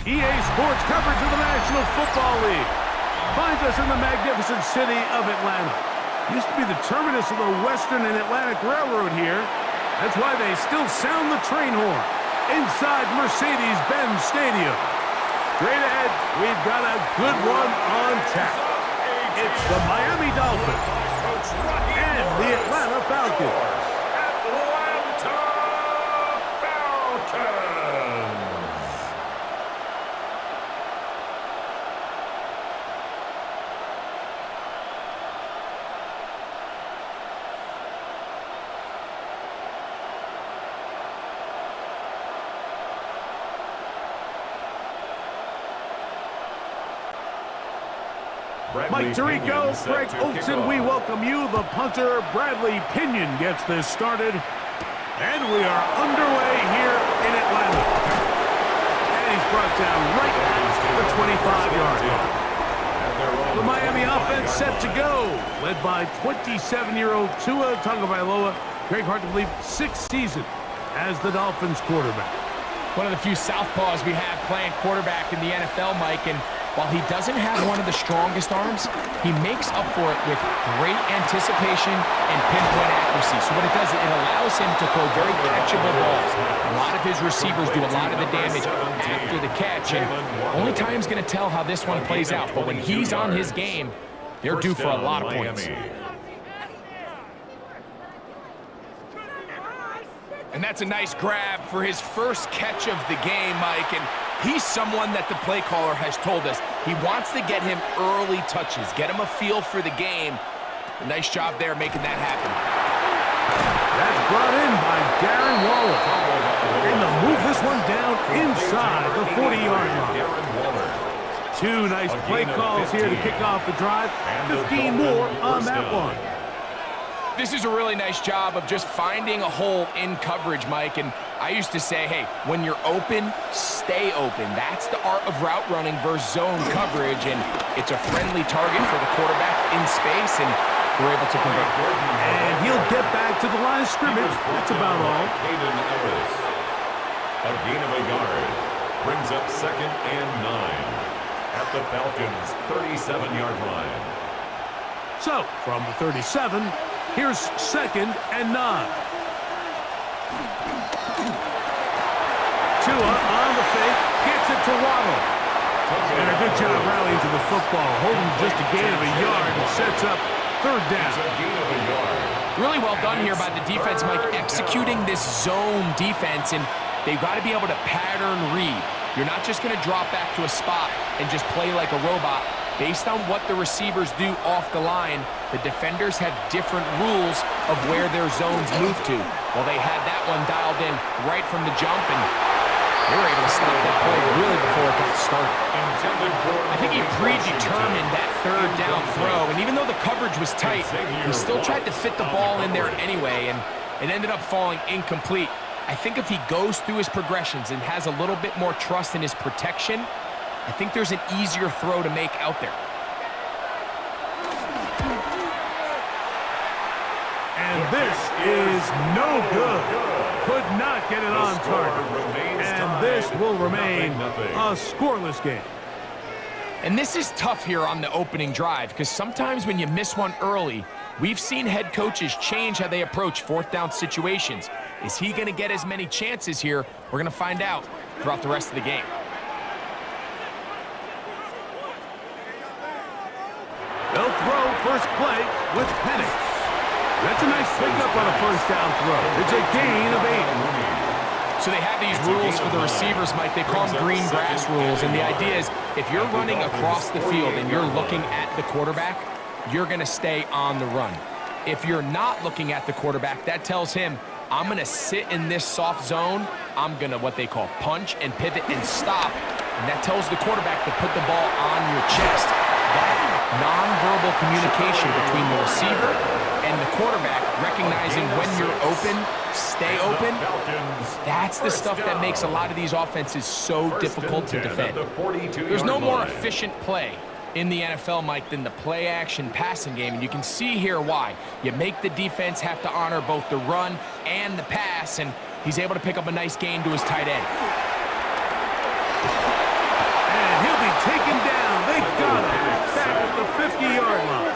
EA Sports coverage of the National Football League finds us in the magnificent city of Atlanta. Used to be the terminus of the Western and Atlantic Railroad here. That's why they still sound the train horn inside Mercedes-Benz Stadium. Straight ahead, we've got a good one on tap. It's the Miami Dolphins and the Atlanta Falcons. Mike Tirico, Greg Olson, we welcome you. The punter, Bradley Pinion, gets this started. And we are underway here in Atlanta. And he's brought down right at the 25-yard line. The Miami offense set to go, led by 27-year-old Tua Tagovailoa. Greg, hard to believe, 6th season as the Dolphins quarterback. One of the few southpaws we have playing quarterback in the NFL, Mike, and while he doesn't have one of the strongest arms, he makes up for it with great anticipation and pinpoint accuracy. So what it does, it allows him to throw very catchable balls. A lot of his receivers do a lot of the damage after the catch, and only time's going to tell how this one plays out. But when he's on his game, they're due for a lot of points. And that's a nice grab for his first catch of the game, Mike. And he's someone that the play caller has told us he wants to get him early touches, get him a feel for the game. A nice job there making that happen. That's brought in by Darren Waller. And they'll move this one down inside the 40-yard line. Two nice play calls here to kick off the drive. 15 more on that one. This is a really nice job of just finding a hole in coverage, Mike. And I used to say, hey, when you're open, stay open. That's the art of route running versus zone coverage. And it's a friendly target for the quarterback in space, and we're able to convert. And he'll get back to the line of scrimmage. That's about all. A gain of a yard brings up 2nd and 9 at the Falcons' 37-yard line. So, from the 37, here's 2nd and 9. Tua on the fake, gets it to Waddle. And a good job rallying to the football, holding just a gain of a yard and sets up 3rd down. Really well done here by the defense, Mike, executing this zone defense, and they've got to be able to pattern read. You're not just going to drop back to a spot and just play like a robot. Based on what the receivers do off the line, the defenders have different rules of where their zones move to. Well, they had that one dialed in right from the jump, and they were able to stop that play really before it got started. I think he predetermined that 3rd down throw, and even though the coverage was tight, he still tried to fit the ball in there anyway, and it ended up falling incomplete. I think if he goes through his progressions and has a little bit more trust in his protection, I think there's an easier throw to make out there. And this is no good. Could not get it on target. And this will remain a scoreless game. And this is tough here on the opening drive, because sometimes when you miss one early, we've seen head coaches change how they approach 4th down situations. Is he going to get as many chances here? We're going to find out throughout the rest of the game. They'll throw first play with Penix. That's a nice pickup on a 1st down throw. It's a gain of 8. So they have these rules for the receivers, Mike. They call them green grass rules. And the idea is if you're running across the field and you're looking at the quarterback, you're going to stay on the run. If you're not looking at the quarterback, that tells him, I'm going to sit in this soft zone. I'm going to what they call punch and pivot and stop. And that tells the quarterback to put the ball on your chest. That nonverbal communication between the receiver and the quarterback, recognizing when you're open, stay open, that's the stuff that makes a lot of these offenses so difficult to defend. There's no more efficient play in the NFL, Mike, than the play-action passing game, and you can see here why. You make the defense have to honor both the run and the pass, and he's able to pick up a nice gain to his tight end. 50-yard line.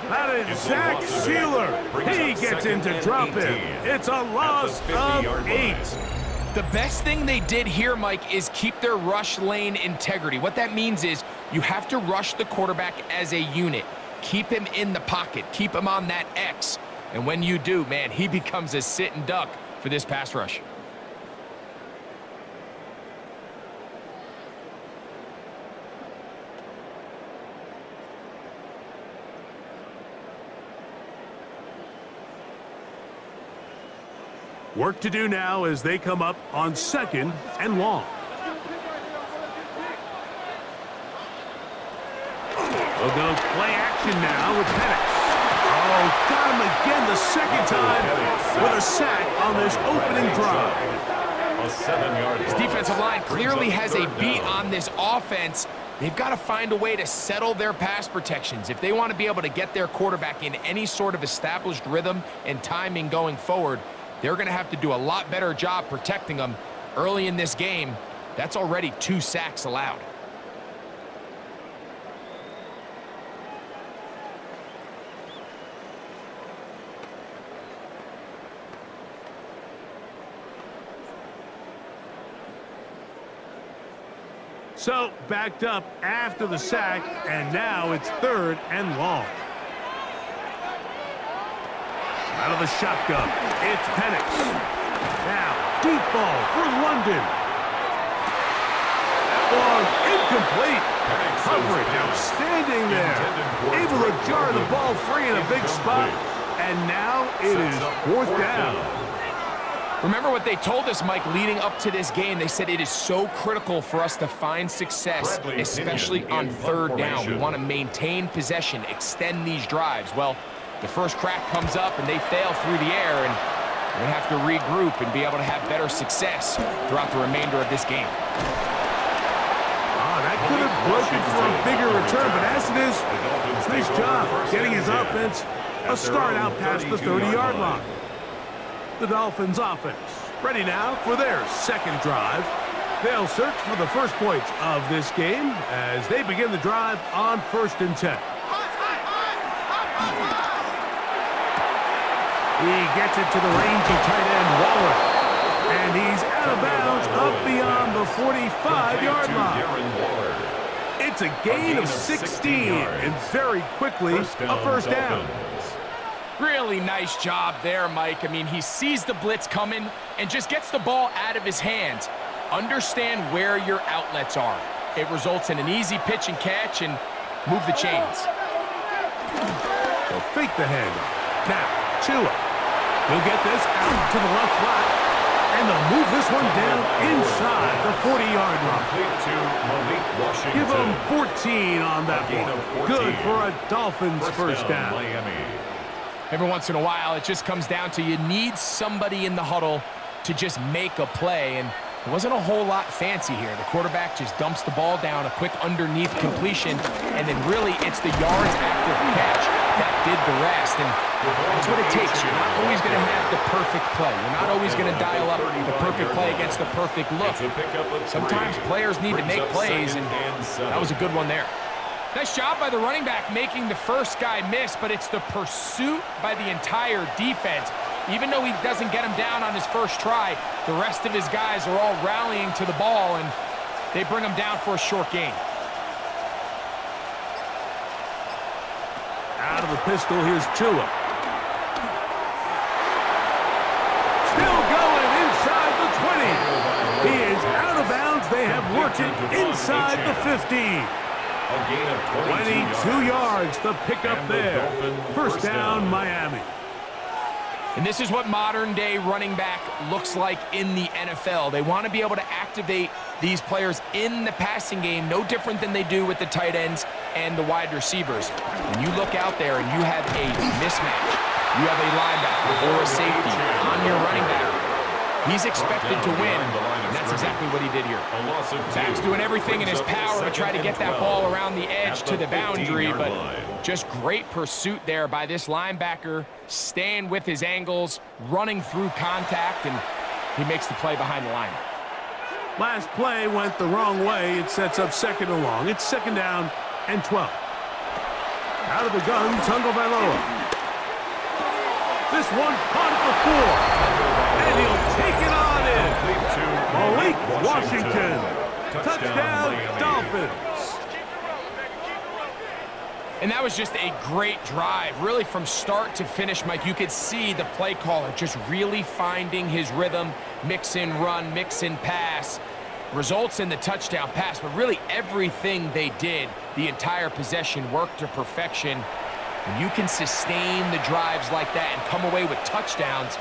That is Zach Sealer. He gets into drop it. It's a loss of 8. The best thing they did here, Mike, is keep their rush lane integrity. What that means is you have to rush the quarterback as a unit. Keep him in the pocket. Keep him on that X. And when you do, man, he becomes a sitting duck for this pass rush. Work to do now as they come up on 2nd and long. We'll go play action now with Penix. Oh, got him again the second time with a sack on this opening drive. A 7-yard. This defensive line clearly has a beat on this offense. They've got to find a way to settle their pass protections. If they want to be able to get their quarterback in any sort of established rhythm and timing going forward, they're going to have to do a lot better job protecting them early in this game. That's already 2 sacks allowed. So, backed up after the sack, and now it's 3rd and long. Out of the shotgun, it's Penix. Now, deep ball for London. Long, incomplete. Coverage outstanding there. Able to jar the ball free in a big spot. And now it is 4th down. Remember what they told us, Mike, leading up to this game. They said it is so critical for us to find success, especially on 3rd down. We want to maintain possession, extend these drives. Well, the first crack comes up, and they fail through the air, and we're going to have to regroup and be able to have better success throughout the remainder of this game. That could have broken for a bigger return, but as it is, nice job getting his offense a start out past the 30-yard line. The Dolphins offense ready now for their 2nd drive. They'll search for the first points of this game as they begin the drive on 1st and 10. He gets it to the rangy tight end Waller. And he's out of bounds up beyond the 45-yard line. It's a gain of 16 and very quickly a 1st down. Really nice job there, Mike. I mean, he sees the blitz coming and just gets the ball out of his hands. Understand where your outlets are. It results in an easy pitch and catch and move the chains. They'll fake the handoff. Now, Tua. He'll get this out to the left flat, and they'll move this one down inside the 40-yard line. Give them 14 on that one. Good for a Dolphins first down. Every once in a while, it just comes down to you need somebody in the huddle to just make a play, and it wasn't a whole lot fancy here. The quarterback just dumps the ball down, a quick underneath completion, and then really it's the yards after the catch that did the rest. And that's what it takes. You're not always going to have the perfect play. You're not always going to dial up the perfect play against the perfect look. Sometimes players need to make plays, and that was a good one there. Nice job by the running back making the first guy miss, but it's the pursuit by the entire defense. Even though he doesn't get him down on his first try, the rest of his guys are all rallying to the ball, and they bring him down for a short gain. Out of the pistol, here's Tua. Still going inside the 20. He is out of bounds. They have worked it inside the 50. 22 yards, the pickup there. First down, Miami. And this is what modern-day running back looks like in the NFL. They want to be able to activate these players in the passing game, no different than they do with the tight ends and the wide receivers. When you look out there and you have a mismatch, you have a linebacker or a safety on your running back, he's expected to win, and that's exactly what he did here. Back's doing everything in his power to try to get that ball around the edge to the boundary, but just great pursuit there by this linebacker, staying with his angles, running through contact, and he makes the play behind the line. Last play went the wrong way. It sets up 2nd and long. It's 2nd down and 12. Out of the gun, Tagovailoa. This one caught at the 4. And he'll take it on in. Malik Washington. Touchdown, Dolphins. And that was just a great drive, really from start to finish, Mike. You could see the play caller just really finding his rhythm, mix in run, mix in pass. Results in the touchdown pass, but really everything they did, the entire possession worked to perfection. When you can sustain the drives like that and come away with touchdowns,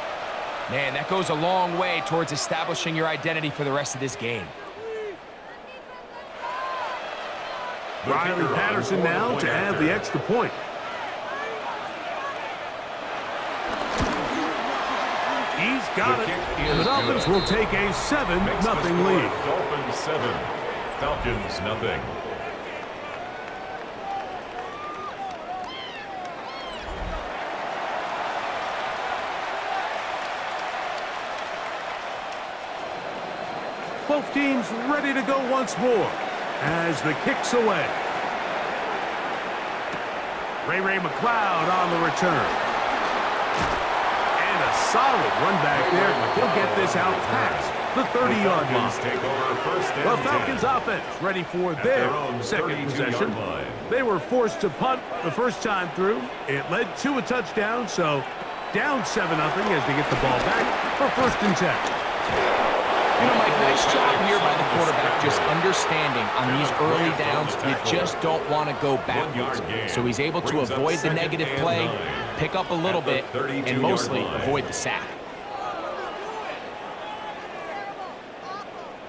man, that goes a long way towards establishing your identity for the rest of this game. Riley Patterson now to add the extra point. He's got it. And the Dolphins will take a 7-0 lead. Dolphins 7, Falcons 0. Both teams ready to go once more as the kick's away. Ray McLeod on the return. And a solid run back there. He'll get this out past the 30-yard line. The Falcons offense ready for their second possession. They were forced to punt the first time through. It led to a touchdown, so down 7-0 as they get the ball back for 1st and 10. You know, Mike, nice job here by the quarterback just understanding on these early downs, you just don't want to go backwards. So he's able to avoid the negative play, pick up a little bit, and mostly avoid the sack.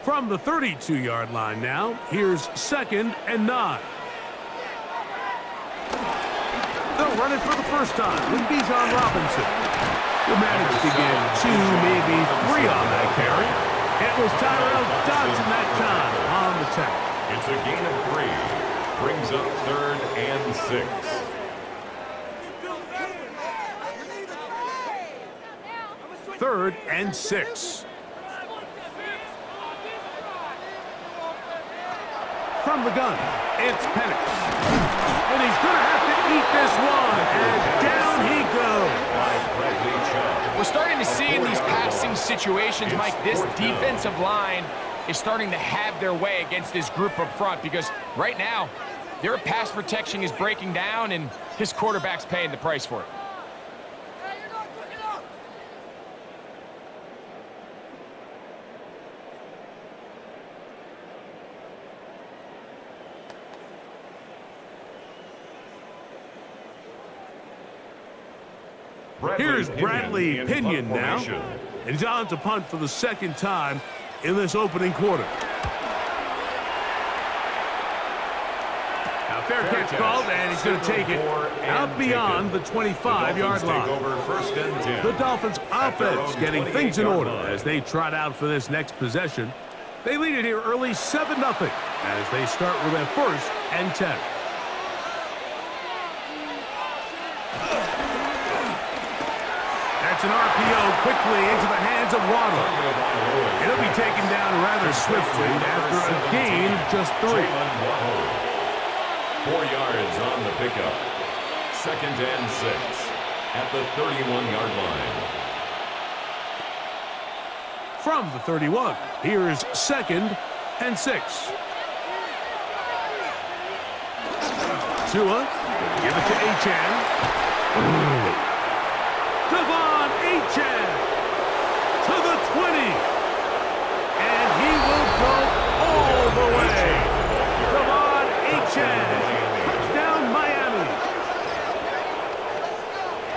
From the 32-yard line now, here's 2nd and 9. They'll run it for the first time with Bijan Robinson. He'll manage to get 2, maybe 3 on that carry. It was Tyrell Dodson that time on the tackle. It's a gain of 3. Brings up 3rd and 6. 3rd and 6. From the gun, it's Penix. And he's going to have to eat this one. And down he goes. We're starting to see in these passing situations, Mike, this defensive line is starting to have their way against this group up front because right now, their pass protection is breaking down and his quarterback's paying the price for it. Here's Bradley Pinion now. And he's on to punt for the 2nd time in this opening quarter. Now fair catch called, and he's going to take it out beyond the 25-yard line. The Dolphins offense getting things in order as they trot out for this next possession. They lead it here early 7-0 as they start with their 1st and 10. That's an RPO quickly into the hands of Waddle. It'll be taken down rather swiftly after a gain of just 3. 4 yards on the pickup. 2nd and 6 at the 31-yard line. From the 31, here's 2nd and 6. Tua, give it to Achane. Devon Achane to the 20. And he will go all the way. Devon Achane. Touchdown, Miami.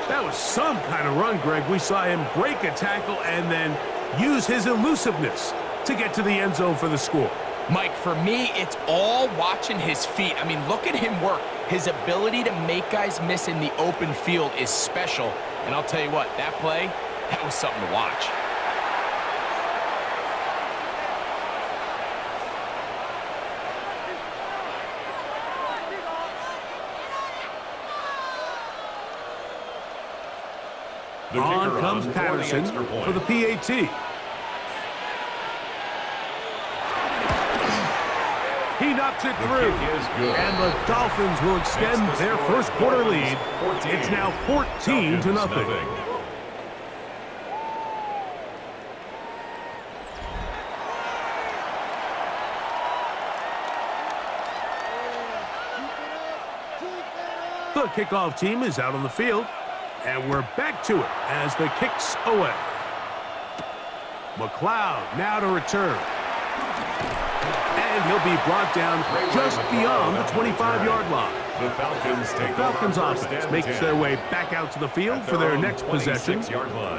That was some kind of run, Greg. We saw him break a tackle and then use his elusiveness to get to the end zone for the score. Mike, for me, it's all watching his feet. I mean, look at him work. His ability to make guys miss in the open field is special. And I'll tell you what, that play, that was something to watch. On comes Patterson for the PAT. He knocks it through. And the Dolphins will extend their first quarter lead. It's now 14-0. The kickoff team is out on the field, and we're back to it as the kick's away. McLeod now to return. And he'll be brought down just beyond the 25-yard line. The Falcons offense makes their way back out to the field for their next possession.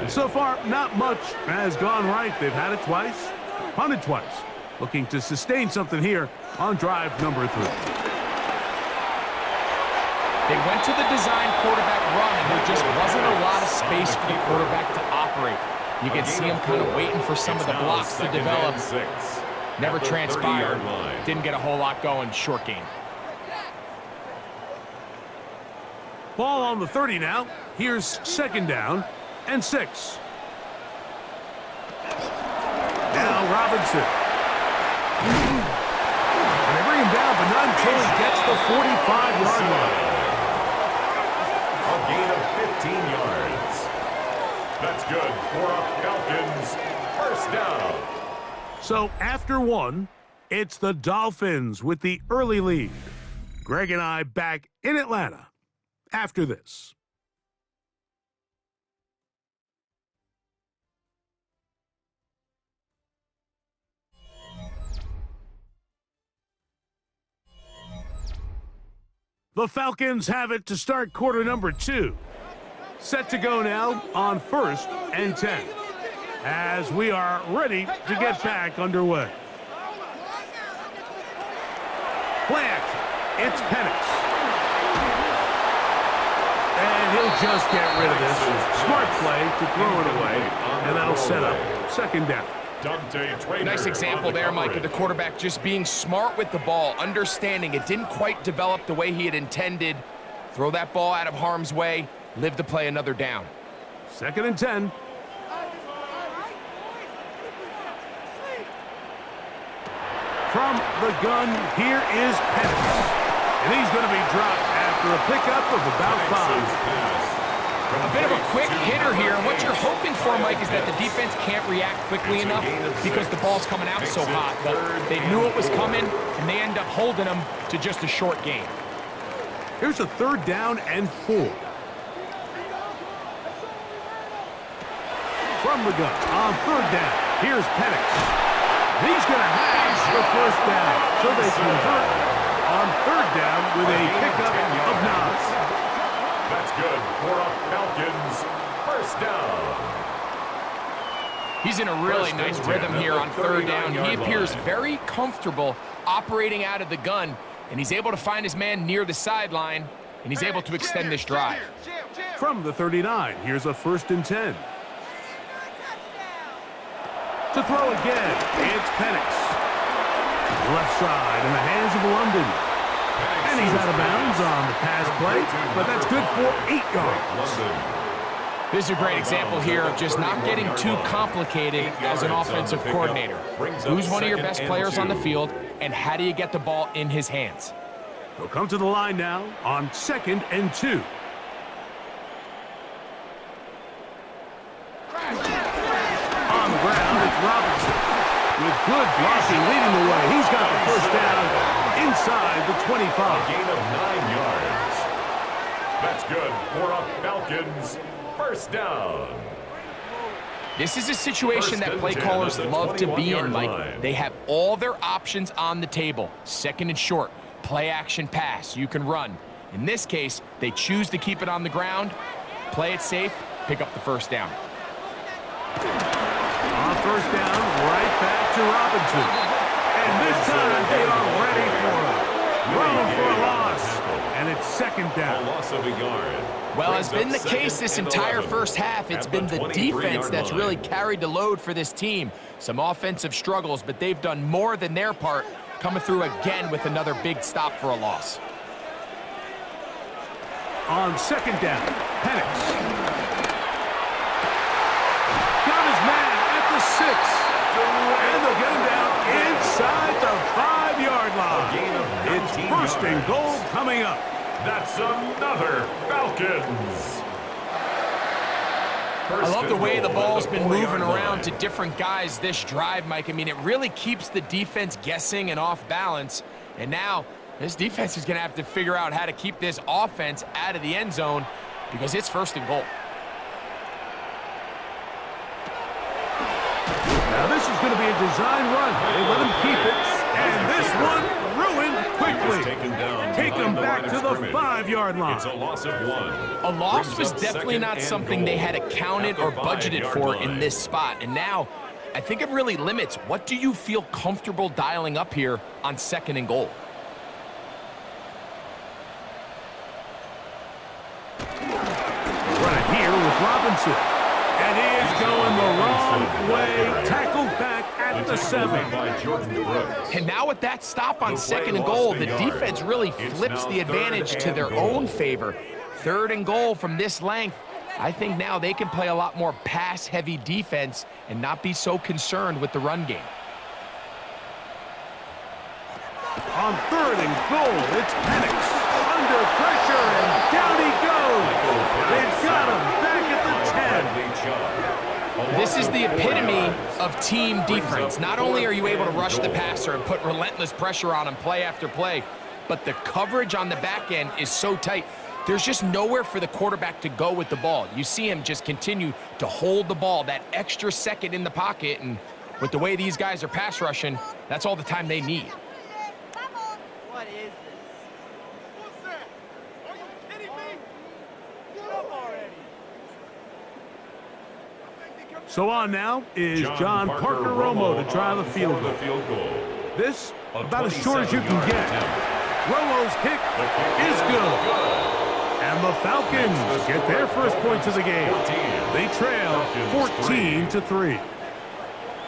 So far, not much has gone right. They've had it twice, punted twice. Looking to sustain something here on drive number 3. They went to the design quarterback run, and there just wasn't a lot of space for the quarterback to operate. You can see him kind of waiting for some of the blocks to develop. Never transpired. Didn't get a whole lot going. Short game. Ball on the 30 now. Here's 2nd down and 6. Now Robinson. And they bring him down, but not until he gets the 45-yard line. A gain of 15 yards. That's good for a Falcons first down. So after 1, it's the Dolphins with the early lead. Greg and I back in Atlanta after this. The Falcons have it to start quarter number 2. Set to go now on 1st and 10. As we are ready to get back underway. Play action. It's Penix. And he'll just get rid of this. Smart play to throw it away. And that'll set up 2nd down. Nice example there, Mike, of the quarterback just being smart with the ball, understanding it didn't quite develop the way he had intended. Throw that ball out of harm's way, live to play another down. 2nd and 10. From the gun, here is Penix. And he's going to be dropped after a pickup of about 5. A bit of a quick hitter here. And what you're hoping for, Mike, is that the defense can't react quickly enough because the ball's coming out so hot. But they knew it was coming, and they end up holding them to just a short gain. Here's a 3rd down and 4. From the gun on 3rd down, here's Penix. He's going to have the 1st down, so they convert on 3rd down with a pickup of 9. That's good for a Falcons first down. He's in a really nice rhythm here on 3rd down. He appears very comfortable operating out of the gun, and he's able to find his man near the sideline, and he's able to extend this drive. From the 39, here's a 1st and 10. To throw again, it's Penix. Left side in the hands of London. And he's out of bounds on the pass play, but that's good for 8 yards. This is a great example here of just not getting too complicated as an offensive coordinator. Who's one of your best players on the field, and how do you get the ball in his hands? He'll come to the line now on 2nd and 2. On the ground, it's Robinson. With good blocking leading the way, he's got the 1st down inside the 25. A gain of 9 yards. That's good for a Falcons first down. This is a situation that play callers love to be in, Mike. They have all their options on the table. 2nd and short, play action pass, you can run. In this case, they choose to keep it on the ground, play it safe, pick up the 1st down. On 1st down, right back to Robinson. And this time they are ready for it. Rolling for a loss. And it's 2nd down. A loss of a yard. Well, as been the case this entire first half, it's been the defense that's really carried the load for this team. Some offensive struggles, but they've done more than their part, coming through again with another big stop for a loss. On 2nd down, Penix. Got his man at the 6. And they'll get him down inside the 5-yard line. 15 First and yards. goal coming up. That's another Falcons. I love the way the ball's been moving around line. to different guys this drive, Mike. I mean, it really keeps the defense guessing and off balance. And now this defense is going to have to figure out how to keep this offense out of the end zone because it's first and goal. Now this is going to be a design run. They let him keep it. And this one ruined quickly. Take him back to the 5-yard line. It's a loss of 1. A loss was definitely not something they had accounted or budgeted for in this spot. And now I think it really limits what do you feel comfortable dialing up here on second and goal. Right here with Robinson. And he is going the wrong way. Tackled back at the 7. And now with that stop on second and goal, the defense really flips the advantage to their own favor. Third and goal from this length. I think now they can play a lot more pass-heavy defense and not be so concerned with the run game. On third and goal, it's Penix. Under pressure, and down he goes. They've got him back at the 10. This is the epitome of team defense. Not only are you able to rush the passer and put relentless pressure on him play after play, but the coverage on the back end is so tight. There's just nowhere for the quarterback to go with the ball. You see him just continue to hold the ball that extra second in the pocket, and with the way these guys are pass rushing, that's all the time they need. What is this? What's that? Are you kidding me? Get up already. So on now is John Parker Romo to try the field goal. This, about as short as you can get. Romo's kick is good. And the Falcons get their first points of the game. They trail 14-3.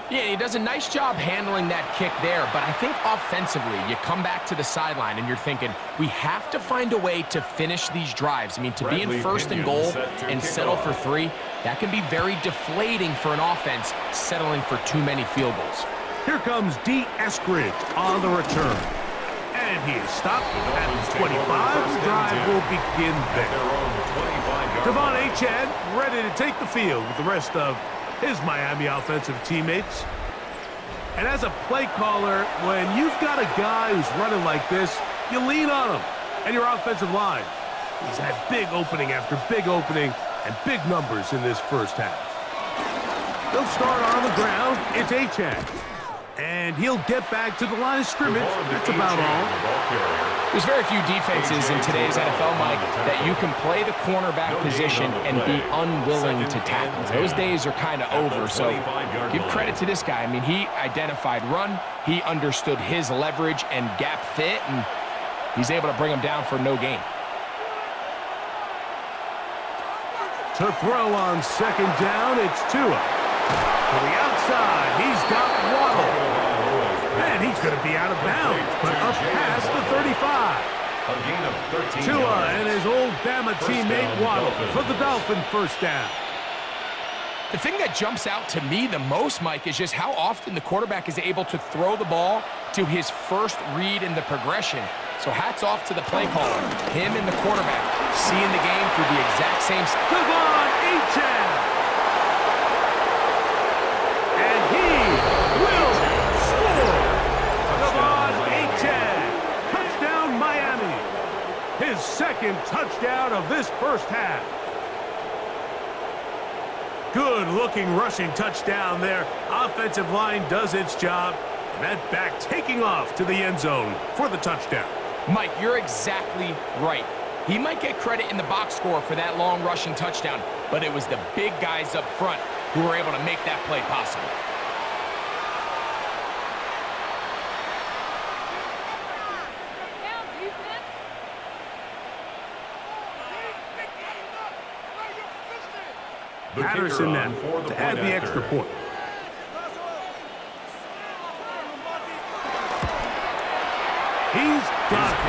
Yeah, he does a nice job handling that kick there, but I think offensively, you come back to the sideline and you're thinking, we have to find a way to finish these drives. I mean, to be in first and goal and settle for 3, that can be very deflating for an offense settling for too many field goals. Here comes D. Eskridge on the return. And he is stopped at the 25. The drive will begin there. Devon Achane ready to take the field with the rest of his Miami offensive teammates. And as a play caller, when you've got a guy who's running like this, you lean on him and your offensive line. He's had big opening after big opening and big numbers in this first half. They'll start on the ground. It's Achane. And he'll get back to the line of scrimmage. That's about all. There's very few defenses in today's NFL, Mike, that you can play the cornerback position and be unwilling to tackle. Those days are kind of over, so give credit to this guy. I mean, he identified run, he understood his leverage and gap fit, and he's able to bring him down for no gain. To throw on second down, it's Tua. To the outside, he's got Waddle. And he's going to be out of bounds, but up past the 35. Tua and his old Bama teammate Waddle for the Dolphin first down. The thing that jumps out to me the most, Mike, is just how often the quarterback is able to throw the ball to his first read in the progression. So hats off to the play caller, him and the quarterback, seeing the game through the exact same... Devon Achane. And he will score. Devon Achane. Touchdown, Miami. His second touchdown of this first half. Good-looking rushing touchdown there. Offensive line does its job. And that back taking off to the end zone for the touchdown. Mike, you're exactly right. He might get credit in the box score for that long rushing touchdown, but it was the big guys up front who were able to make that play possible. Patterson now to add the extra point. He's got it.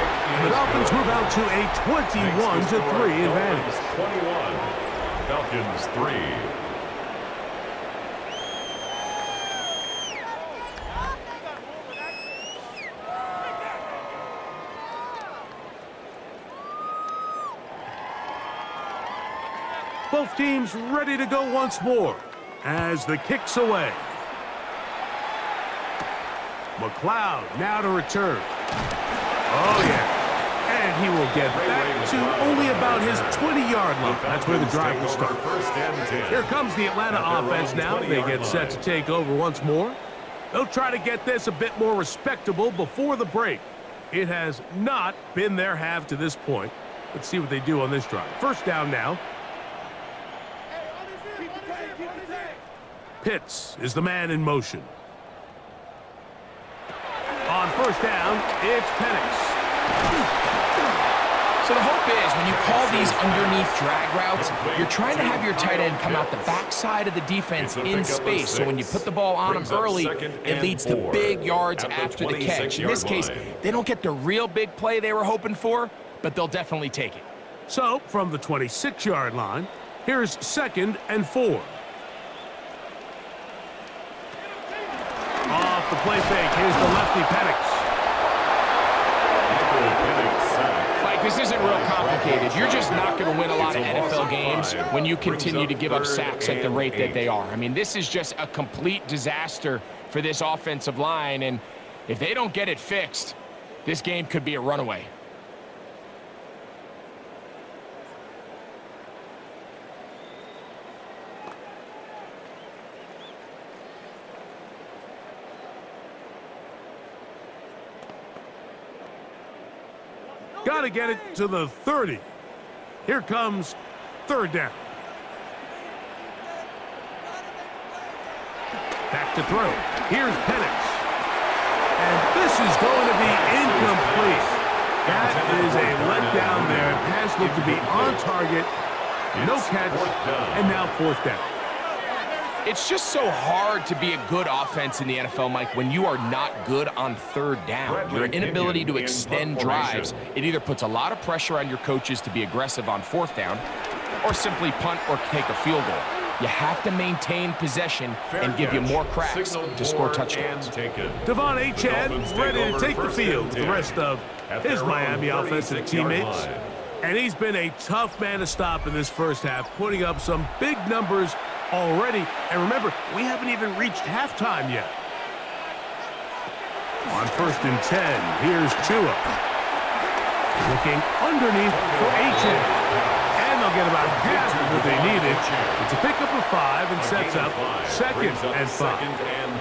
The Dolphins move out to a 21-3 advantage. 21. Falcons 3. Both teams ready to go once more as the kick's away. McLeod now to return. Oh, yeah. And he will get back to only about his 20-yard line. That's where the drive will start. Here comes the Atlanta offense now. They get set to take over once more. They'll try to get this a bit more respectable before the break. It has not been their half to this point. Let's see what they do on this drive. First down now. Pitts is the man in motion. On first down, it's Penix. So the hope is when you call these underneath drag routes, you're trying to have your tight end come out the backside of the defense in space. So when you put the ball on him early, it leads to big yards after the catch. In this case, they don't get the real big play they were hoping for, but they'll definitely take it. So from the 26-yard line, here's 2nd and 4. Off the play fake, here's the lefty Penix. This isn't real complicated. You're just not going to win a lot of NFL games when you continue to give up sacks at the rate that they are. I mean, this is just a complete disaster for this offensive line, and if they don't get it fixed, this game could be a runaway. Got to get it to the 30. Here comes 3rd down. Back to throw. Here's Penix. And this is going to be incomplete. That is a letdown there. Pass looked to be on target. No catch. And now 4th down. It's just so hard to be a good offense in the NFL, Mike, when you are not good on 3rd down. Your inability to extend drives, it either puts a lot of pressure on your coaches to be aggressive on 4th down or simply punt or take a field goal. You have to maintain possession and give you more cracks to score touchdowns. Devon Achane ready to take the field with the rest of his Miami offensive teammates. And he's been a tough man to stop in this first half, putting up some big numbers already. And remember, we haven't even reached halftime yet. On 1st and 10, here's Tua. Looking underneath for Achane. And they'll get about half of what they needed. It's a pickup of 5 and sets up 2nd and 5.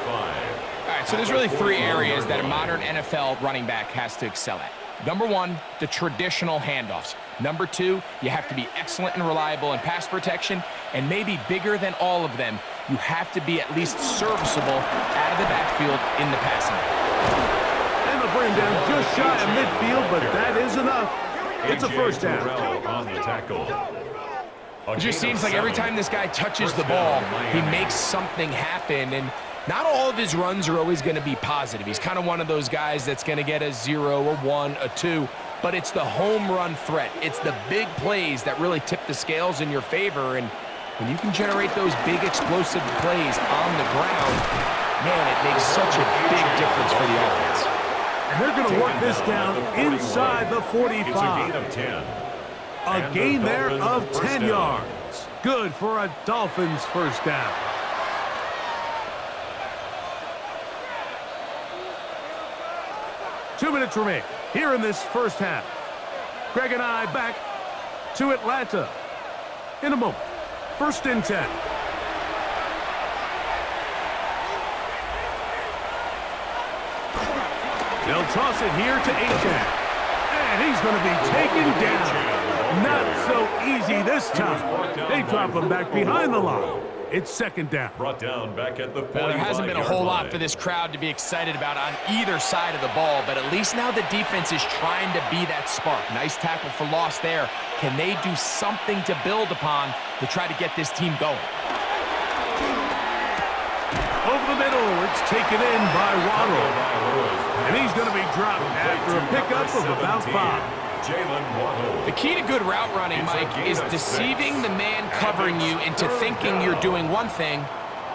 All right, so there's really 3 areas that a modern NFL running back has to excel at. Number 1, the traditional handoffs. Number 2, you have to be excellent and reliable in pass protection. And maybe bigger than all of them, you have to be at least serviceable out of the backfield in the passing game. And they'll bring him down just shy of midfield, but that is enough. It's a first down. On the tackle. It just seems like every time this guy touches the ball, he makes something happen. And not all of his runs are always going to be positive. He's kind of one of those guys that's going to get a 0, a 1, a 2. But it's the home run threat. It's the big plays that really tip the scales in your favor. And when you can generate those big explosive plays on the ground, man, it makes such a big difference for the offense. And they're going to work this down inside the 45. A gain there of 10 yards. Good for a Dolphins first down. Two minutes remain here in this first half. Greg and I back to Atlanta in a moment. 1st and 10. They'll toss it here to Achane. And he's going to be taken down. Not so easy this time. They drop him back behind the line. It's 2nd down. Brought down back at the 45-yard Well, there hasn't been a whole lot for this crowd to be excited about on either side of the ball, but at least now the defense is trying to be that spark. Nice tackle for loss there. Can they do something to build upon to try to get this team going? Over the middle, it's taken in by Waddle. And he's going to be dropped after a pickup of about 5. The key to good route running, Mike, is deceiving the man covering you into thinking you're doing one thing,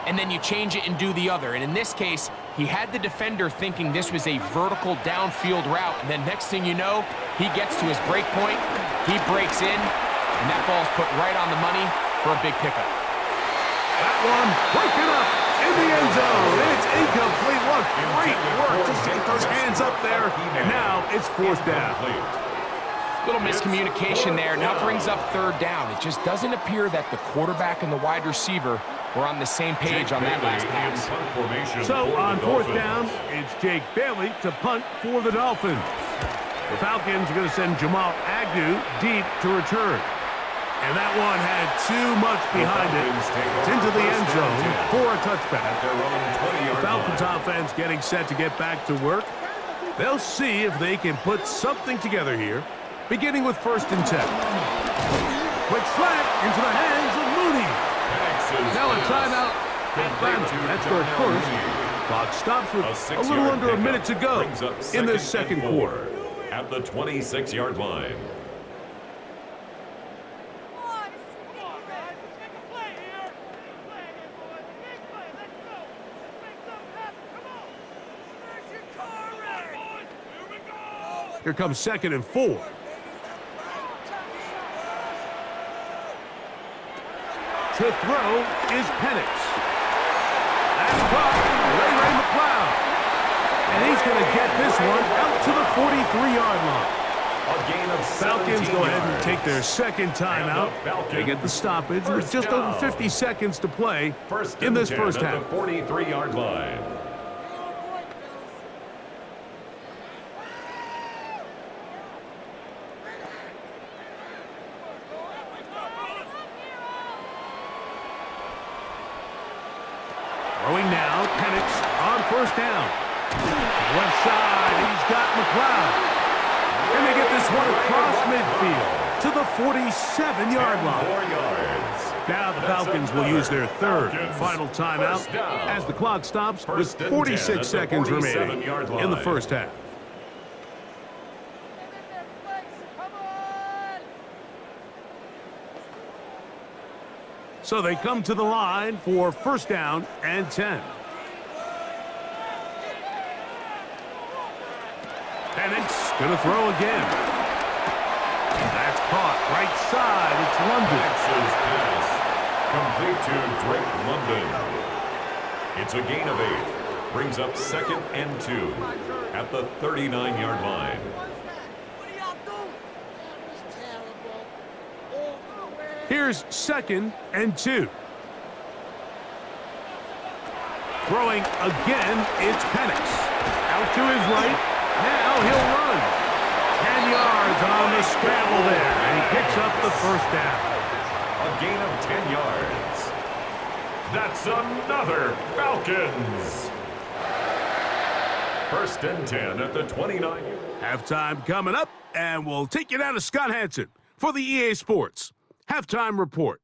and then you change it and do the other. And in this case, he had the defender thinking this was a vertical downfield route, and then next thing you know, he gets to his break point, he breaks in, and that ball's put right on the money for a big pickup. That one broken up in the end zone. It's incomplete. What great work just to get those hands up there. And now it's fourth down. Little miscommunication there. Now brings up third down. It just doesn't appear that the quarterback and the wide receiver were on the same page on that last pass. So on fourth down, it's Jake Bailey to punt for the Dolphins. The Falcons are going to send Jamal Agnew deep to return. And that one had too much behind it. It's into the end zone for a touchback. The Falcons offense getting set to get back to work. They'll see if they can put something together here, beginning with 1st and 10. Quick slant into the hands of Mooney. Now a timeout. That's their first. Clock stops with a little under a minute to go in this second quarter. At the 26-yard line. Here comes 2nd and 4. To throw is Penix. That's caught. Ray McLeod. And he's going to get this one out to the 43-yard line. A gain of Falcons go ahead and take their second timeout. They get the stoppage with just over 50 seconds to play in this first half. The 43-yard line. Throwing now, Penix on 1st down. Left side, he's got McLeod. And they get this one across midfield to the 47-yard line. 4 yards. Now the Falcons will use their third and final timeout as the clock stops with 46 seconds remaining in the first half. So they come to the line for 1st down and 10. Penix going to throw again. That's caught right side. It's London. Texas pass. Complete to Drake London. It's a gain of 8. Brings up 2nd and 2 at the 39-yard line. Here's 2nd and 2. Throwing again, it's Penix. Out to his right. Now he'll run. 10 yards on the scramble there. And he picks up the 1st down. A gain of 10 yards. That's another Falcons. 1st and 10 at the 29. Halftime coming up, and we'll take you down to Scott Hansen for the EA Sports Halftime Report.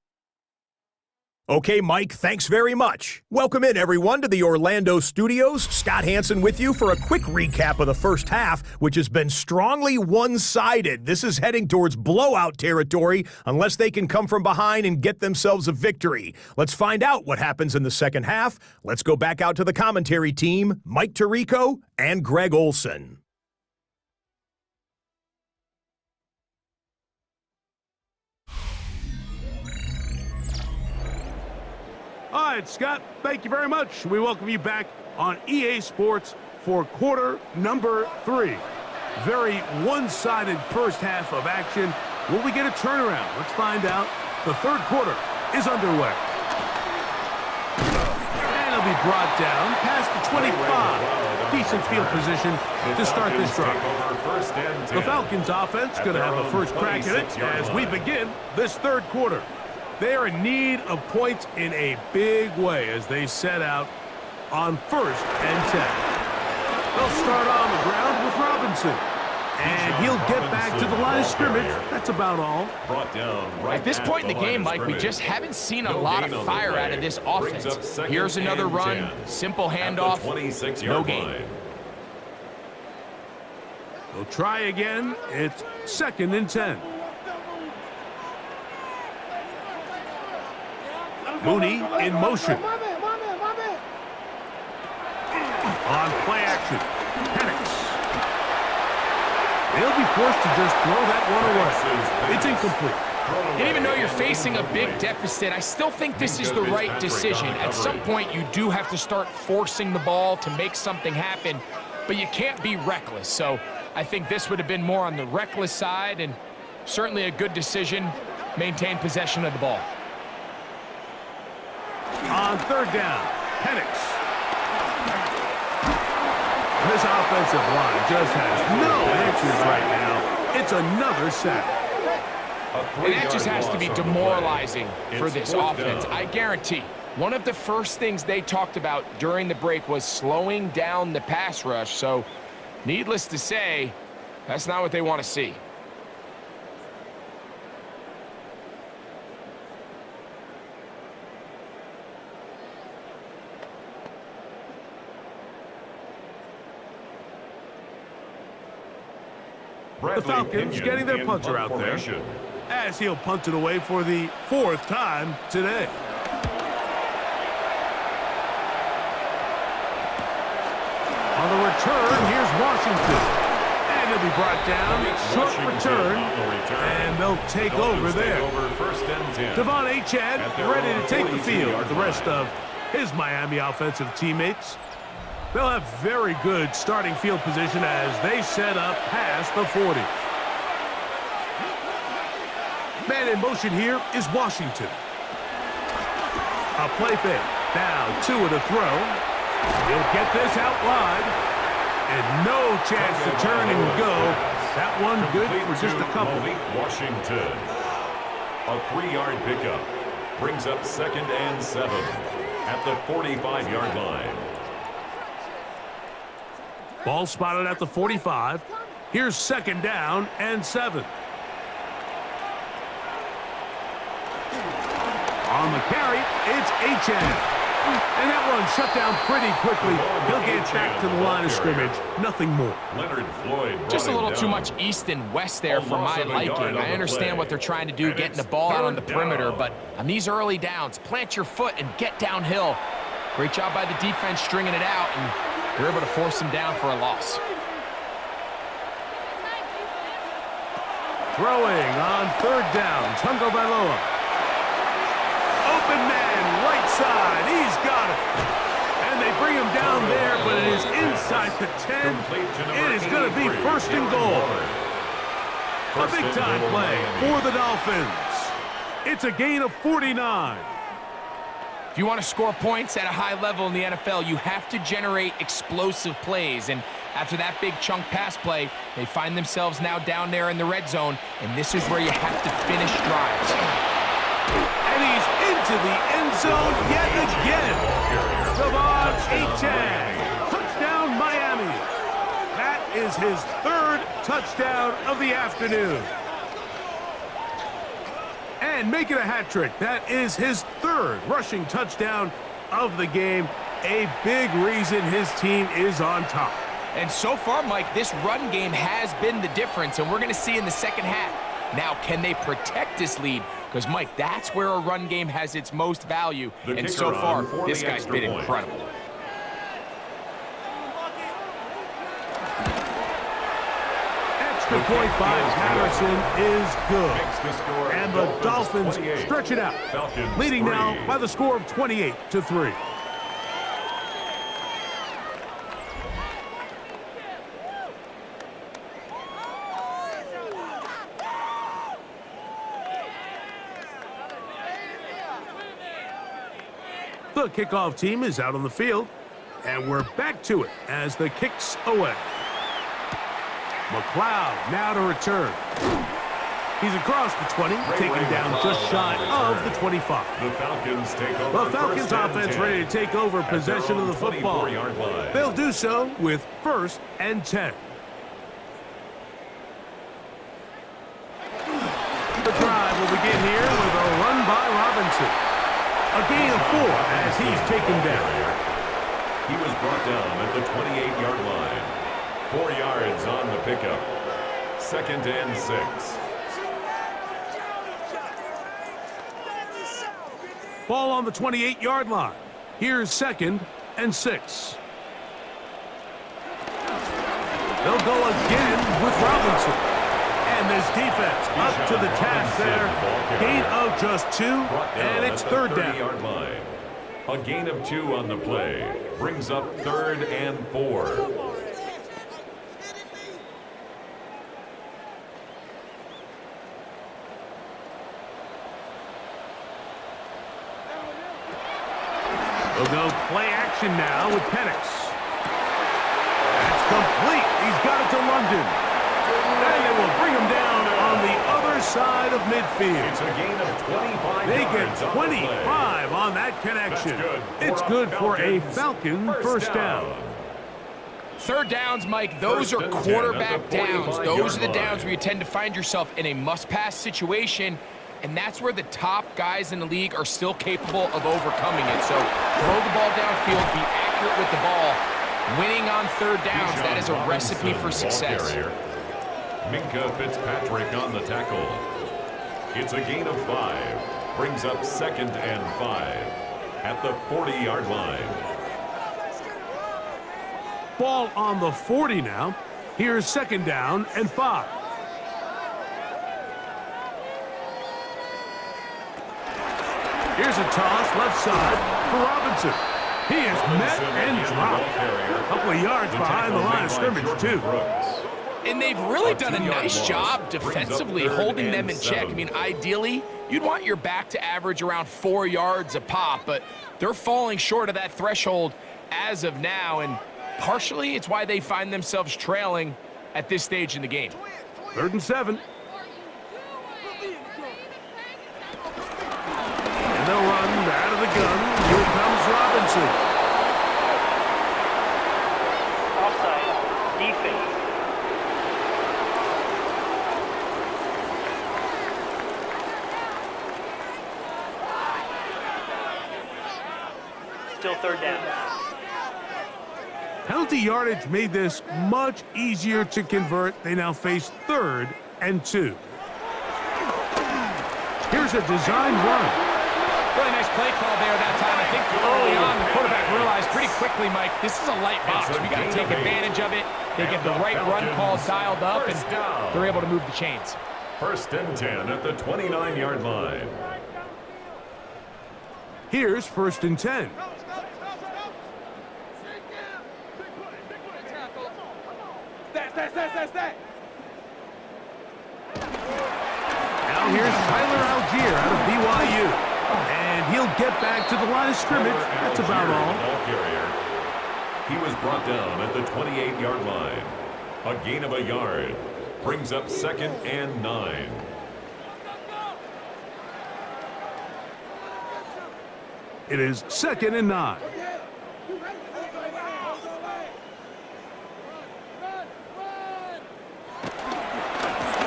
Okay, Mike, thanks very much. Welcome in, everyone, to the Orlando studios. Scott Hansen with you for a quick recap of the first half, which has been strongly one-sided. This is heading towards blowout territory unless they can come from behind and get themselves a victory. Let's find out what happens in the second half. Let's go back out to the commentary team, Mike Tirico and Greg Olson. All right, Scott, thank you very much. We welcome you back on EA Sports for quarter number 3. Very one-sided first half of action. Will we get a turnaround? Let's find out. The third quarter is underway. And it'll be brought down past the 25. Decent field position to start this drive. The Falcons offense going to have a first crack at it as we begin this third quarter. They are in need of points in a big way as they set out on 1st and 10. They'll start on the ground with Robinson. And he'll get back to the line of scrimmage. That's about all. At this point in the game, Mike, we just haven't seen a lot of fire out of this offense. Here's another run, simple handoff, no gain. They'll try again. It's 2nd and 10. Mooney in motion. On play action. Penix. They'll be forced to just throw that one away. It's incomplete. And even though you're facing a big deficit, I still think this is the right decision. At some point, you do have to start forcing the ball to make something happen, but you can't be reckless. So I think this would have been more on the reckless side, and certainly a good decision. Maintain possession of the ball. On third down, Penix. This offensive line just has no answers right now. It's another sack. And that just has to be demoralizing for this offense. I guarantee one of the first things they talked about during the break was slowing down the pass rush. So, needless to say, that's not what they want to see. The Falcons getting their punter out there, as he'll punt it away for the 4th time today. On the return, here's Washington. And he'll be brought down. Short return. And they'll take over there. Devon Achad ready to take the field with the rest of his Miami offensive teammates. They'll have very good starting field position as they set up past the 40. Man in motion here is Washington. A play fake. Now 2 at a throw. He'll get this out wide. And no chance to turn and go. That one good for just a couple. Washington. A 3-yard pickup. Brings up 2nd and 7 at the 45-yard line. Ball spotted at the 45. Here's 2nd down and 7. On the carry, it's Achad. And that one shut down pretty quickly. He'll get back to the line of scrimmage. Nothing more. Leonard Floyd just a little too much east and west there for my liking. I understand what they're trying to do, getting the ball out on the perimeter, but on these early downs, plant your foot and get downhill. Great job by the defense stringing it out, and they're able to force him down for a loss. Throwing on 3rd down, Tungo Bailoa. Open man, right side, he's got it. And they bring him down there, but it is inside the 10. It is going to be 1st and goal. A big-time play for the Dolphins. It's a gain of 49. If you want to score points at a high level in the NFL, you have to generate explosive plays. And after that big chunk pass play, they find themselves now down there in the red zone, and this is where you have to finish drives. And he's into the end zone yet again. Devon Achad. Touchdown, Miami. That is his 3rd touchdown of the afternoon. And make it a hat trick. That is his 3rd rushing touchdown of the game. A big reason his team is on top. And so far, Mike, this run game has been the difference, and we're going to see in the second half. Now, can they protect this lead? Because, Mike, that's where a run game has its most value. And so far, this guy's been incredible. Extra point by Patterson is good. And the Dolphins stretch it out, leading now by the score of 28-3. The kickoff team is out on the field, and we're back to it as the kick's away. McLeod now to return. He's across the 20, taken down just shy of the 25. The Falcons take over. The Falcons offense ready to take over possession of the football. They'll do so with 1st and 10. The drive will begin here with a run by Robinson. A gain of 4 as he's taken down. He was brought down at the 28-yard line. 4 yards on the pickup. 2nd and 6. Ball on the 28-yard line. Here's 2nd and 6. They'll go again with Robinson. And this defense up to the task there. Gain of just 2, and it's third down. 30-yard line. A gain of 2 on the play brings up 3rd and 4. We'll go play action now with Penix. That's complete. He's got it to London. And they will bring him down on the other side of midfield. It's a gain of 25 They get yards 25 on that connection. It's good for a Falcon first down. Third downs, Mike, those are quarterback downs. Those are the downs where you tend to find yourself in a must-pass situation, and that's where the top guys in the league are still capable of overcoming it. So throw the ball downfield, be accurate with the ball. Winning on third downs, that is a recipe for success. Minka Fitzpatrick on the tackle. It's a gain of 5. Brings up 2nd and 5 at the 40-yard line. Ball on the 40 now. Here's 2nd down and 5. Here's a toss left side for Robinson. He is met and dropped. A couple of yards behind the line of scrimmage, too. And they've really done a nice job defensively holding them in check. I mean, ideally, you'd want your back to average around 4 yards a pop, but they're falling short of that threshold as of now, and partially it's why they find themselves trailing at this stage in the game. 3rd and 7. And they'll run out of the gun. Here comes Robinson. Offside. Defense. Still 3rd down. Penalty yardage made this much easier to convert. They now face 3rd and 2. Here's a designed run. Really nice play call there that time. I think early on, the quarterback realized pretty quickly, Mike, this is a light box. We got to take advantage of it. They get the right run call dialed up, and they're able to move the chains. 1st and 10 at the 29-yard line. Here's 1st and 10. Now here's Tyler Algier out of BYU. And he'll get back to the line of scrimmage. That's about all. He was brought down at the 28-yard line. A gain of a yard brings up 2nd and 9. It is 2nd and 9.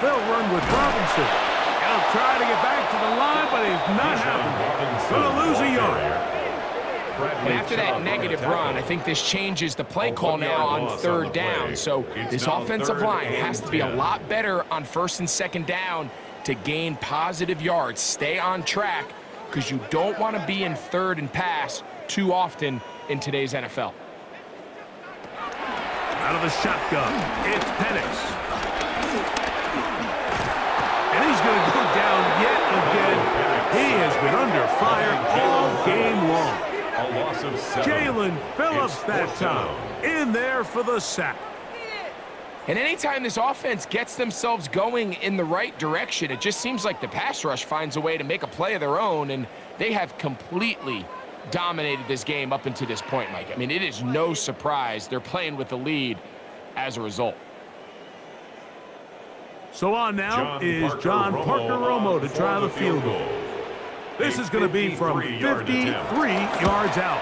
They'll run with Robinson. He'll try to get back to the line, but it's not happening. Going to lose a yard. And after that negative run, I think this changes the play call now on 3rd down. So this offensive line has to be a lot better on 1st and 2nd down to gain positive yards. Stay on track, because you don't want to be in 3rd and pass too often in today's NFL. Out of the shotgun, it's Penix. And he's going to go down yet again. He has been under fire all game long. A loss of 7. Jalen Phillips that time in there for the sack. And anytime this offense gets themselves going in the right direction, it just seems like the pass rush finds a way to make a play of their own, and they have completely dominated this game up until this point, Mike. I mean, it is no surprise they're playing with the lead as a result. So on now is John Parker Romo to try the field goal. This is going to be from 53 yards out.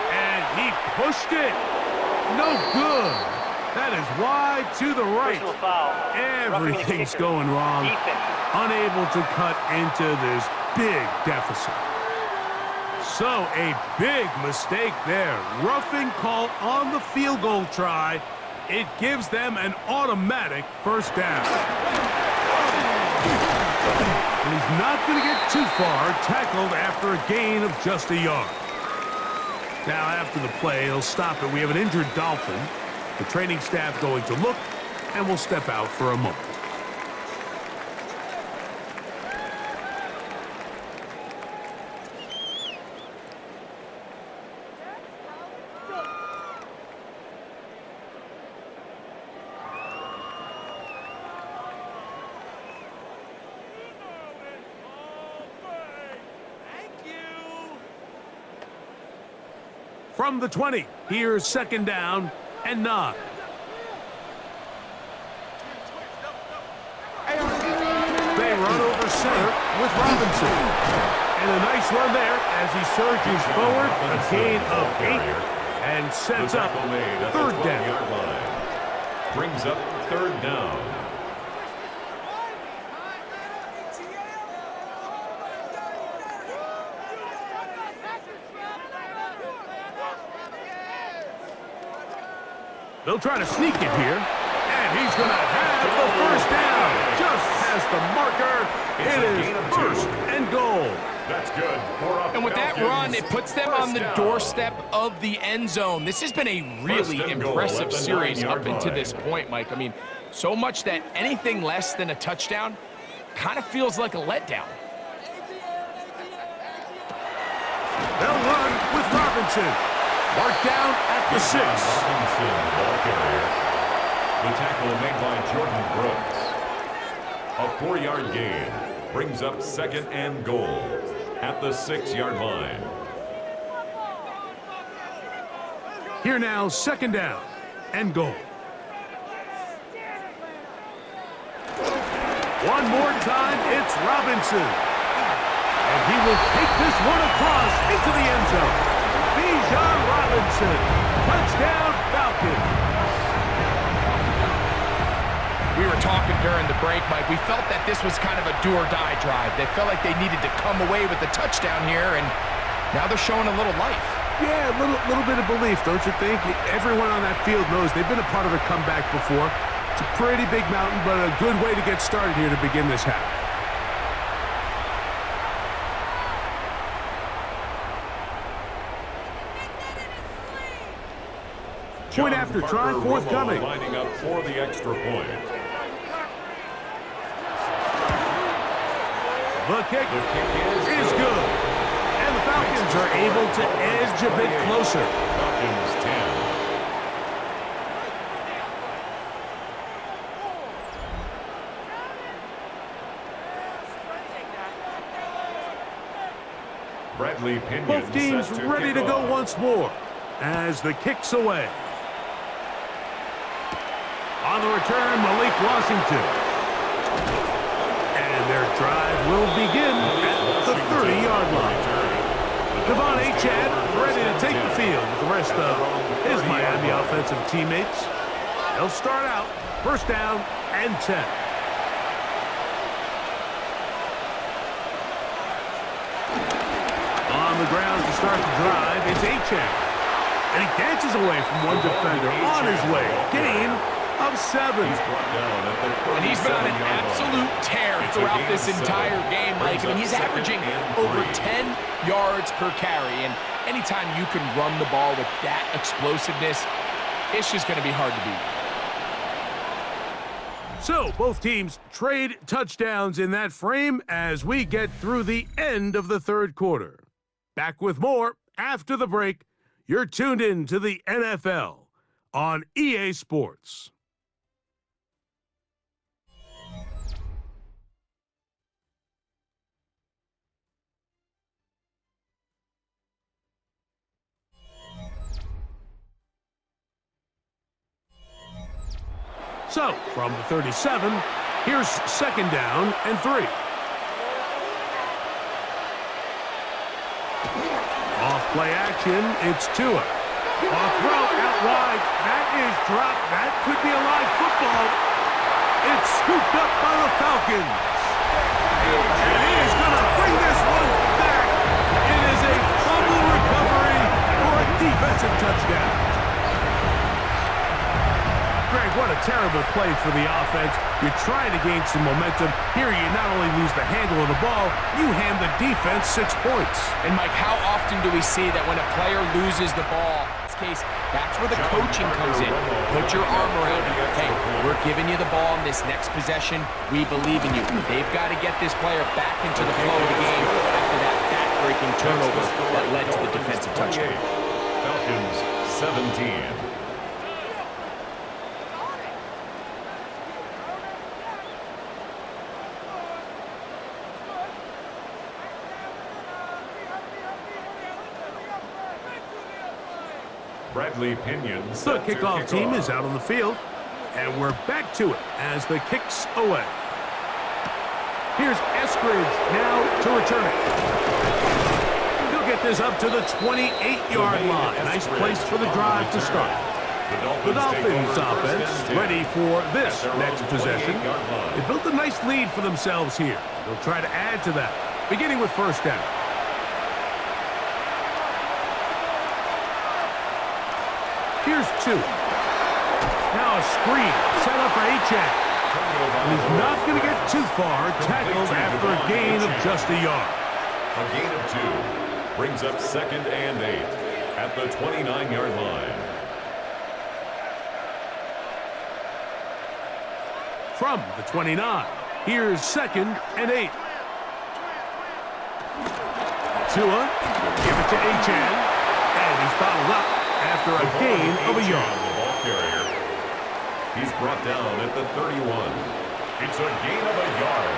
And he pushed it. No good. That is wide to the right. Everything's going wrong. Unable to cut into this big deficit. So a big mistake there. Roughing call on the field goal try. It gives them an automatic first down. And he's not going to get too far, tackled after a gain of just a yard. Now after the play, he'll stop it. We have an injured Dolphin. The training staff going to look, and we'll step out for a moment. From the 20, here's second down and 9. They run over center with Robinson. And a nice run there as he surges forward, a gain of 8, and sets up third down. Brings up third down. They'll try to sneak it here, and he's going to have the first down. Just as the marker, it is first and goal. That's good. And with that run, it puts them on the doorstep of the end zone. This has been a really impressive series up until this point, Mike. I mean, so much that anything less than a touchdown kind of feels like a letdown. They'll run with Robinson. Marked down at the 6. Robinson, the ball carrier. The tackle made by Jordan Brooks. A 4-yard gain brings up second and goal at the 6-yard line. Here now, second down and goal. One more time, it's Robinson. And he will take this one across into the end zone. Bijan Robinson, touchdown Falcons. We were talking during the break, Mike. We felt that this was kind of a do-or-die drive. They felt like they needed to come away with the touchdown here, and now they're showing a little life. Yeah, a little bit of belief, don't you think? Everyone on that field knows they've been a part of a comeback before. It's a pretty big mountain, but a good way to get started here to begin this half. Point after try, forthcoming. Lining up for the extra point. The kick is good. And the Falcons are able to edge a bit closer. Falcons 10. Bradley Pinion. Both teams ready to go once more as the kick's away. On the return, Malik Washington. And their drive will begin at the 30-yard line. Devon Achad ready to take the field with the rest of his Miami offensive teammates. They'll start out first down and 10. On the ground to start the drive, it's Achad. And he dances away from one defender on his way. Gain of 7. And he's been on an absolute tear throughout this entire game, Mike. I mean, he's averaging over 10 yards per carry. And anytime you can run the ball with that explosiveness, it's just going to be hard to beat. So, both teams trade touchdowns in that frame as we get through the end of the third quarter. Back with more after the break. You're tuned in to the NFL on EA Sports. So, from the 37, here's second down and 3. Off play action, it's Tua. Off route, out wide, that is dropped. That could be a live football. It's scooped up by the Falcons. And he is going to bring this one back. It is a fumble recovery for a defensive touchdown. Greg, what a terrible play for the offense. You're trying to gain some momentum. Here you not only lose the handle of the ball, you hand the defense 6 points. And, Mike, how often do we see that when a player loses the ball? In this case, that's where the coaching comes in. Put your arm around him. Hey, we're giving you the ball in this next possession. We believe in you. They've got to get this player back into the flow of the game after that back-breaking turnover that led to the defensive touchdown. Falcons 17. Bradley Pinion The set to kickoff kick team off. is out on the field, and we're back to it as the kick's away. Here's Eskridge now to return it. He'll get this up to the 28-yard line. Nice place for the drive to start. The Dolphins offense ready for this next possession. They built a nice lead for themselves here. They'll try to add to that, beginning with first down. Here's 2. Now a screen set up for Achane. He's not going to get too far, tackled after a gain of just a yard. A gain of 2 brings up 2nd and 8 at the 29-yard line. From the 29, here's 2nd and 8. Tua, give it to Achane, and he's bottled up after a gain of a yard. The ball carrier. He's brought down at the 31. It's a gain of a yard,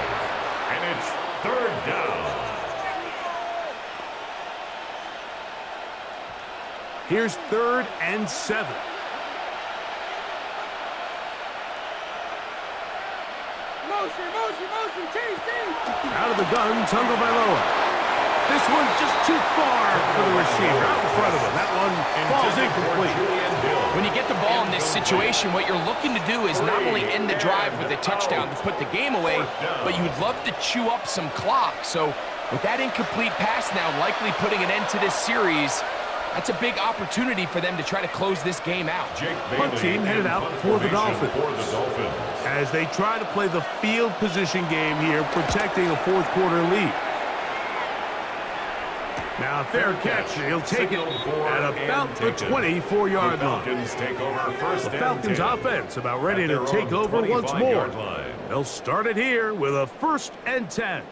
and it's 3rd down. Here's 3rd and 7. Motion, team. Out of the gun, Tagovailoa. This one just too far for the receiver, out in front of him. That one falls incomplete. When you get the ball in this situation, what you're looking to do is not only end the drive with a touchdown to put the game away, but you'd love to chew up some clock. So with that incomplete pass now likely putting an end to this series, that's a big opportunity for them to try to close this game out. Punt team headed out for the Dolphins as they try to play the field position game here, protecting a fourth-quarter lead. Now, fair catch. He'll take it at about the 24-yard line. The Falcons offense about ready to take over once more. They'll start it here with a 1st and 10.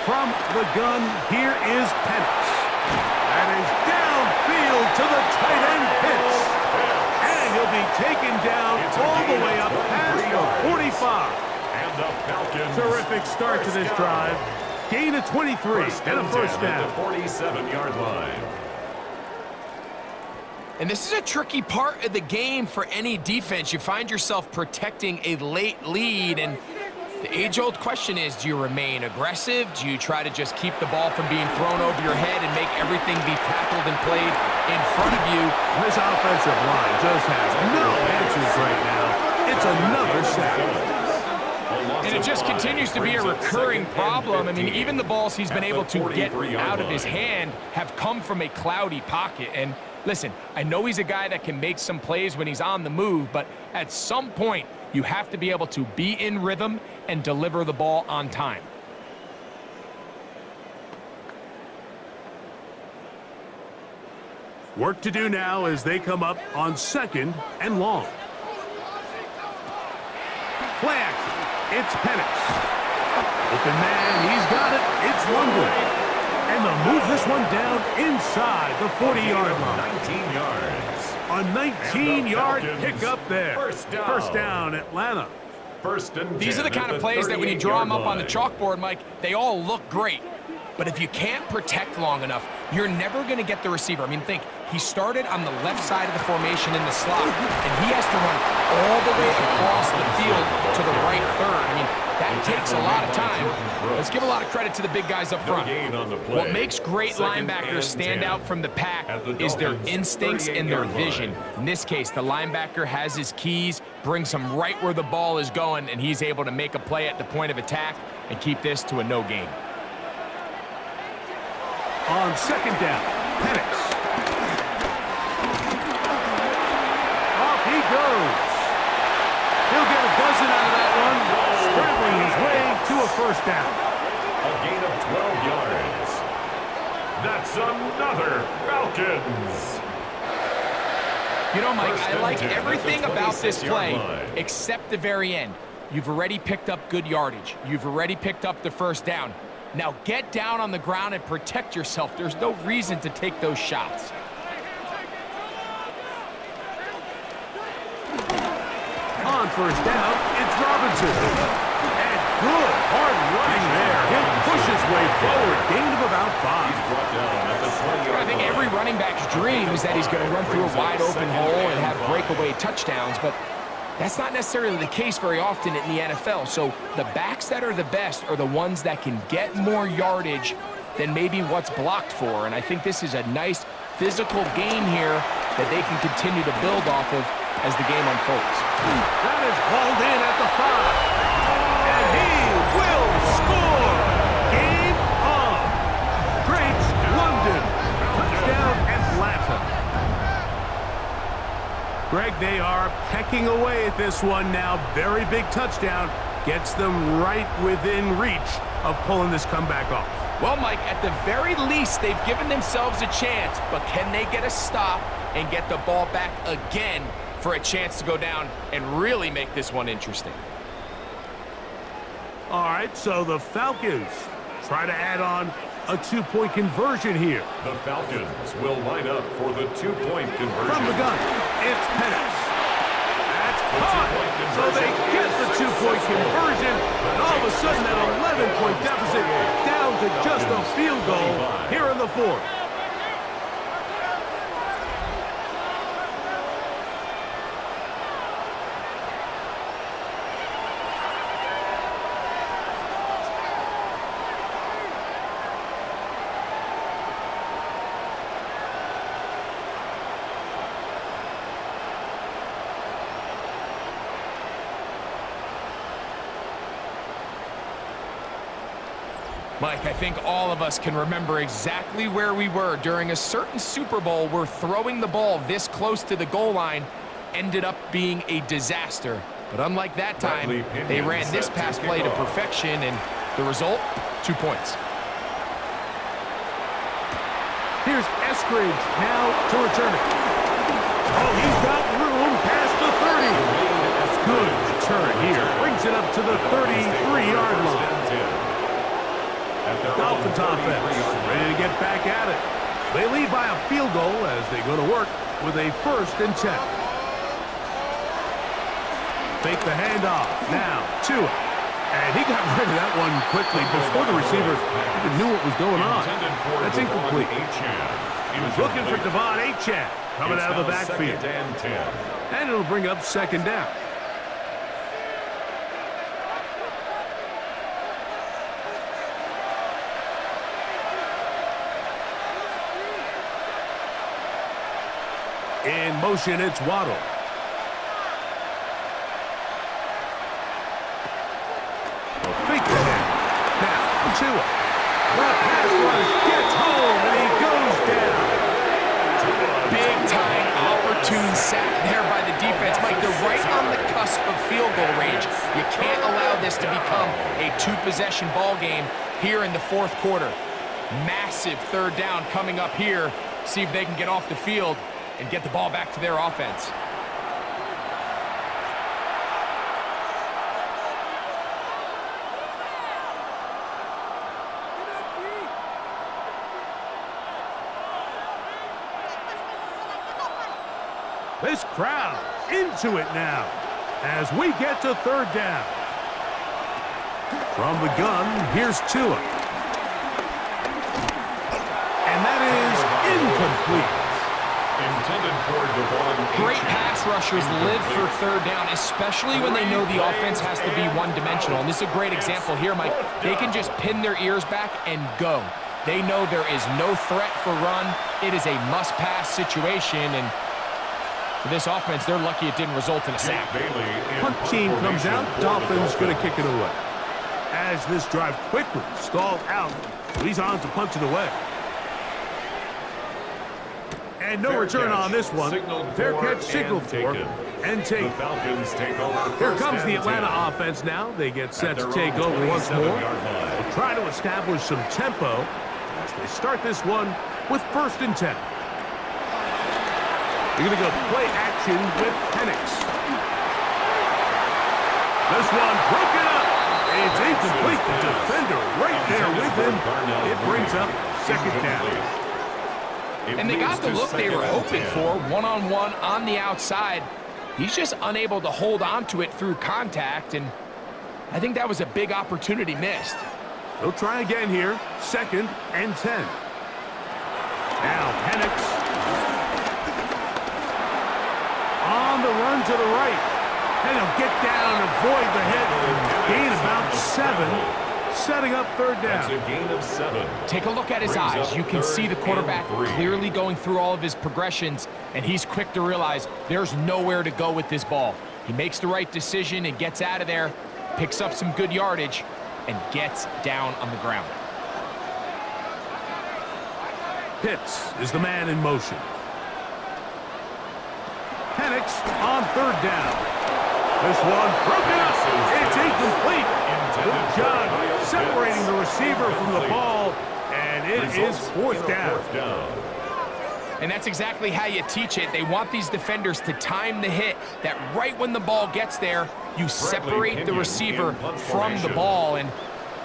From the gun, here is Penix. That is downfield to the tight end Pitts. And he'll be taken down all the way up past the 45. And the Falcons. Terrific start to this drive. Gain of 23 and a 1st down. At the 47-yard line. And this is a tricky part of the game for any defense. You find yourself protecting a late lead, and the age-old question is, do you remain aggressive? Do you try to just keep the ball from being thrown over your head and make everything be tackled and played in front of you? This offensive line just has no answers right now. It's another sack. And it just continues to be a recurring problem. I mean, even the balls he's been able to get out of his hand have come from a cloudy pocket. And listen, I know he's a guy that can make some plays when he's on the move, but at some point, you have to be able to be in rhythm and deliver the ball on time. Work to do now as they come up on 2nd and long. Play action. It's Penix. Open man, he's got it. It's London. And they'll move this one down inside the 40-yard line. 19 yards. A 19-yard pickup there. First down, Atlanta. 1st and 10. These are the kind of plays that when you draw them up on the chalkboard, Mike, they all look great. But if you can't protect long enough, you're never going to get the receiver. I mean, think, he started on the left side of the formation in the slot, and he has to run all the way across the field to the right third. I mean, that takes a lot of time. Let's give a lot of credit to the big guys up front. What makes great linebackers stand out from the pack is their instincts and their vision. In this case, the linebacker has his keys, brings him right where the ball is going, and he's able to make a play at the point of attack and keep this to a no gain. On 2nd down, Penix. Off he goes. He'll get a dozen out of that one, scrambling his way to a 1st down. A gain of 12 yards. That's another Falcons. You know, Mike, I like everything about this play except the very end. You've already picked up good yardage. You've already picked up the 1st down. Now get down on the ground and protect yourself. There's no reason to take those shots. On 1st down, it's Robinson. And Good hard running there. He'll push his way forward. Gain of about 5. He's brought down at the 20-yard I think line. every running back's dream is that he's going to run through a wide open hole and have breakaway touchdowns, but that's not necessarily the case very often in the NFL. So the backs that are the best are the ones that can get more yardage than maybe what's blocked for. And I think this is a nice physical game here that they can continue to build off of as the game unfolds. That is hauled in at the 5. And he will score. Game on. Great London. Touchdown Atlanta. Greg, they are pecking away at this one now. Very big touchdown. Gets them right within reach of pulling this comeback off. Well, Mike, at the very least, they've given themselves a chance, but can they get a stop and get the ball back again for a chance to go down and really make this one interesting? All right, so the Falcons try to add on a 2-point conversion here. The Falcons will line up for the 2-point conversion. From the gun, it's Penix. That's caught. So they get the 2-point conversion, and all of a sudden that 11-point deficit down to just a field goal here in the 4th. Mike, I think all of us can remember exactly where we were during a certain Super Bowl where throwing the ball this close to the goal line ended up being a disaster. But unlike that time, they ran this pass play to perfection, and the result, 2 points. Here's Eskridge now to return it. Oh, he's got room past the 30. Good return here. Brings it up to the 33-yard line. Dolphins offense ready to get back at it. They lead by a field goal as they go to work with a 1st and 10. Fake the handoff. Now, Tua. And he got rid of that one quickly before the receiver even knew what was going on. That's incomplete. He was looking for Devon Achane coming out of the backfield. And it'll bring up 2nd down. In motion, it's Waddle. Fake the hit. Now, Tua. The pass rush gets home, and he goes down. Big-time opportune sack there by the defense. Mike, they're right on the cusp of field goal range. You can't allow this to become a 2-possession ball game here in the 4th quarter. Massive 3rd down coming up here. See if they can get off the field and get the ball back to their offense. This crowd into it now as we get to 3rd down. From the gun, here's Tua. And that is incomplete. Great pass rushers live for 3rd down, especially when they know the offense has to be one-dimensional. And this is a great example here, Mike. They can just pin their ears back and go. They know there is no threat for run. It is a must-pass situation, and for this offense, they're lucky it didn't result in a sack. Punt team comes out. Dolphins going to kick it away. As this drive quickly stalled out, he's on to punch it away. And no return on this one. Fair catch signaled for and take. Here comes the Atlanta offense now. They get set to take over once more. They'll try to establish some tempo as they start this one with 1st and 10. They're going to go play action with Penix. This one broken up. It's incomplete. The defender right there with him. It brings up 2nd down. And they got the look they were hoping for, one-on-one on the outside. He's just unable to hold on to it through contact, and I think that was a big opportunity missed. They'll try again here. 2nd and 10. Now Penix on the run to the right. And he'll get down and avoid the hit. Gain about 7, setting up 3rd down. That's a gain of 7. Take a look at his eyes. You can see the quarterback clearly going through all of his progressions, and he's quick to realize there's nowhere to go with this ball. He makes the right decision and gets out of there, picks up some good yardage, and gets down on the ground. Pitts is the man in motion. Penix on 3rd down. This one broken up. It's incomplete. Good job separating the receiver from the ball, and it is 4th down. And that's exactly how you teach it. They want these defenders to time the hit, that right when the ball gets there, you separate the receiver from the ball. And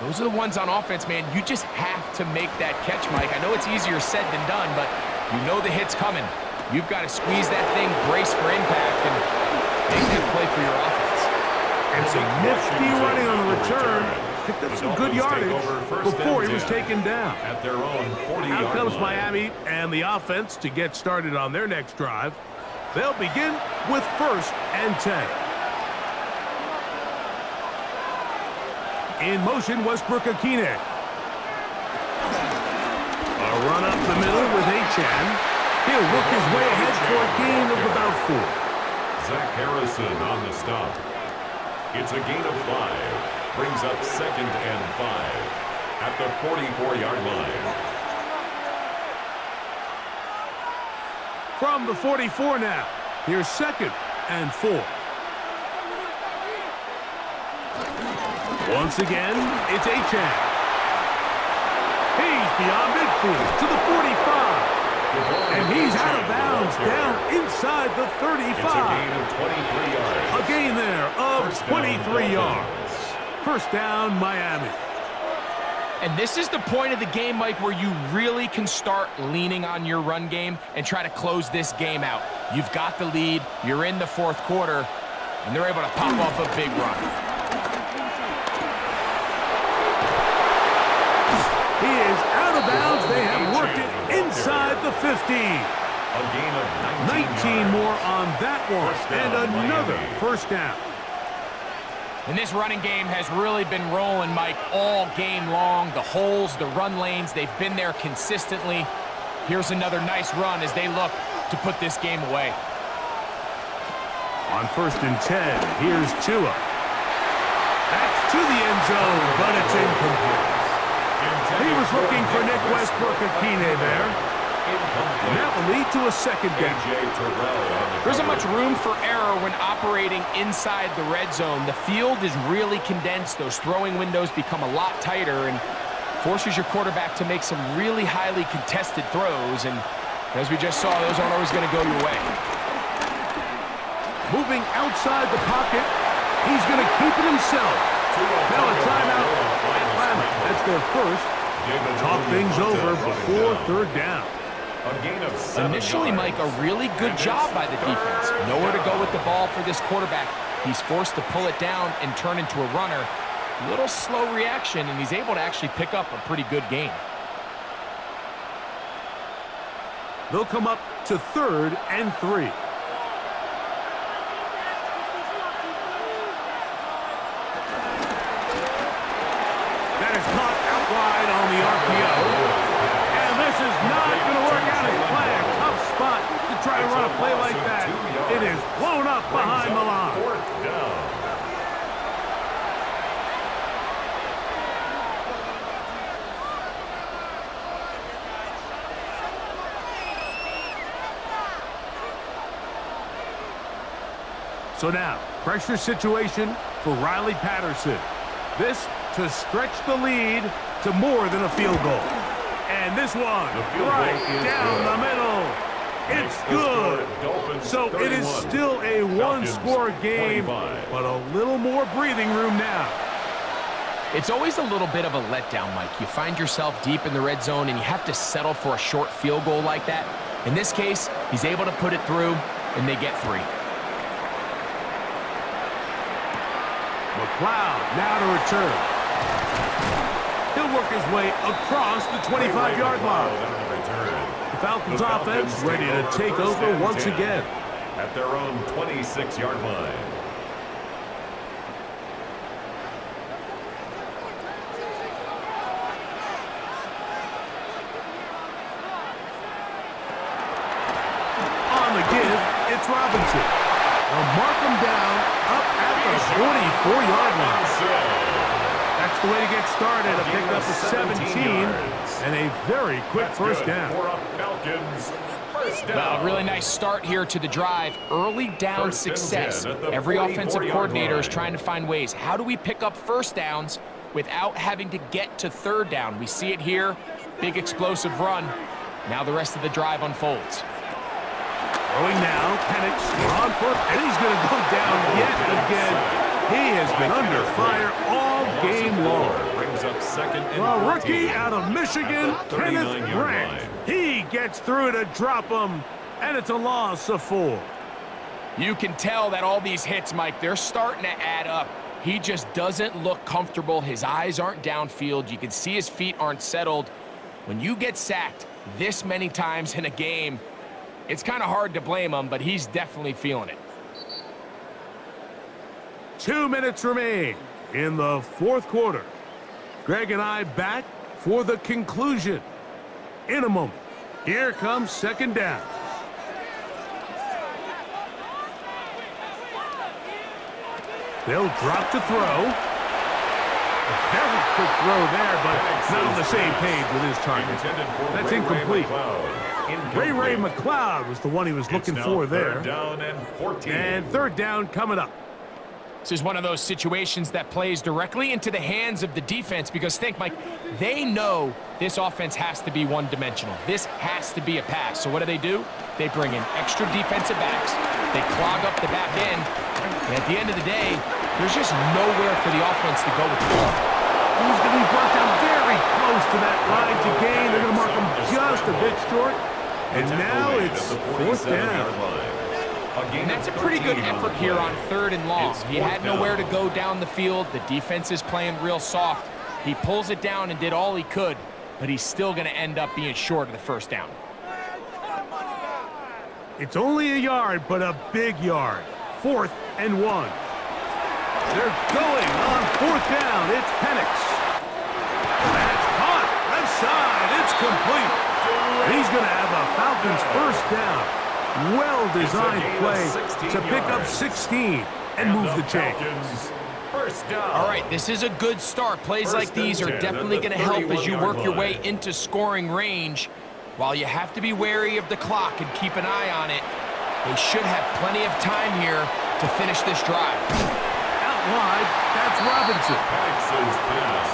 those are the ones on offense, man. You just have to make that catch, Mike. I know it's easier said than done, but you know the hit's coming. You've got to squeeze that thing, brace for impact, and make that play for your offense. And some nifty running on the return. Picked up some good yardage before he was taken down. At their own 40-yard Out comes line. Miami and the offense to get started on their next drive. They'll begin with 1st and 10. In motion, Westbrook-Akine. A run up the middle with Achan. He'll work his way ahead for a gain of about 4. Zach Harrison on the stop. It's a gain of 5. Brings up 2nd and 5 at the 44-yard line. From the 44 now, here's 2nd and 4. Once again, it's Achan. He's beyond midfield to the 45. And he's out of bounds down inside the 35. It's a gain of 23 yards. A gain there of 23 yards. 1st down, Miami. And this is the point of the game, Mike, where you really can start leaning on your run game and try to close this game out. You've got the lead, you're in the 4th quarter, and they're able to pop off a big run. He is out of bounds. They have worked it inside the 15. A gain of 19 more on that one, and another Miami. 1st down. And this running game has really been rolling, Mike, all game long. The holes, the run lanes, they've been there consistently. Here's another nice run as they look to put this game away. On 1st and 10, here's Tua. That's to the end zone, but it's incomplete. He was looking for Nick Westbrook-Akine there. And that will lead to a 2nd down. There isn't much room for error when operating inside the red zone. The field is really condensed. Those throwing windows become a lot tighter and forces your quarterback to make some really highly contested throws. And as we just saw, those aren't always going to go your way. Moving outside the pocket, he's going to keep it himself. Now a timeout, Atlanta. That's their 1st. Talk things over before 3rd down. A gain of 7 Initially, yards. Mike, a really good job by the defense. Nowhere to go with the ball for this quarterback. He's forced to pull it down and turn into a runner. Little slow reaction, and he's able to actually pick up a pretty good gain. They'll come up to 3rd and 3. That is caught out wide on the RPO. And this is not going to work out as planned. Tough spot to try to run a play like that. It is blown up behind the line. 4th down. So now, pressure situation for Riley Patterson. This to stretch the lead to more than a field goal. And this one, right down the middle. It's good. So it is still a one-score game, but a little more breathing room now. It's always a little bit of a letdown, Mike. You find yourself deep in the red zone, and you have to settle for a short field goal like that. In this case, he's able to put it through, and they get 3. McLeod now to return. He'll work his way across the 25-yard line. The Falcons offense ready to take over once again. At their own 26-yard line. On the give, it's Robinson. They'll mark him down up at the 44-yard line. That's the way to get started. A pickup of 17 and a very quick first down. Well, really nice start here to the drive. Early down success. Every offensive coordinator is trying to find ways. How do we pick up first downs without having to get to third down? We see it here. Big explosive run. Now the rest of the drive unfolds. Throwing now, Penix on foot, and he's going to go down yet again. He has been under fire all game long. Brings up second and The rookie out of Michigan, Kenneth Grant. He gets through to drop him, and it's a loss of 4. You can tell that all these hits, Mike, they're starting to add up. He just doesn't look comfortable. His eyes aren't downfield. You can see his feet aren't settled. When you get sacked this many times in a game, it's kind of hard to blame him, but he's definitely feeling it. 2 minutes remain in the fourth quarter. Greg and I back for the conclusion in a moment. Here comes second down. They'll drop to throw. A very quick throw there, but not on the same page with his target. That's incomplete. Ray McLeod was the one he was looking for there. Third down and 14. And third down coming up. This is one of those situations that plays directly into the hands of the defense because think, Mike, they know this offense has to be one-dimensional. This has to be a pass. So what do? They bring in extra defensive backs. They clog up the back end. And at the end of the day, there's just nowhere for the offense to go with the ball. He's going to be brought down very close to that line to gain. They're going to mark him just a bit short. And now it's fourth down. And that's a pretty good effort here on third and long. He had nowhere to go down the field. The defense is playing real soft. He pulls it down and did all he could, but he's still going to end up being short of the first down. It's only a yard, but a big yard. 4th and 1. They're going on fourth down. It's Penix. That's caught. Left side. It's complete. He's going to have a Falcons first down. Well-designed play to pick up 16 and move the chains. All right, this is a good start. Plays like these are definitely going to help as you work your way into scoring range. While you have to be wary of the clock and keep an eye on it, they should have plenty of time here to finish this drive. Out wide, that's Robinson. Penix's pass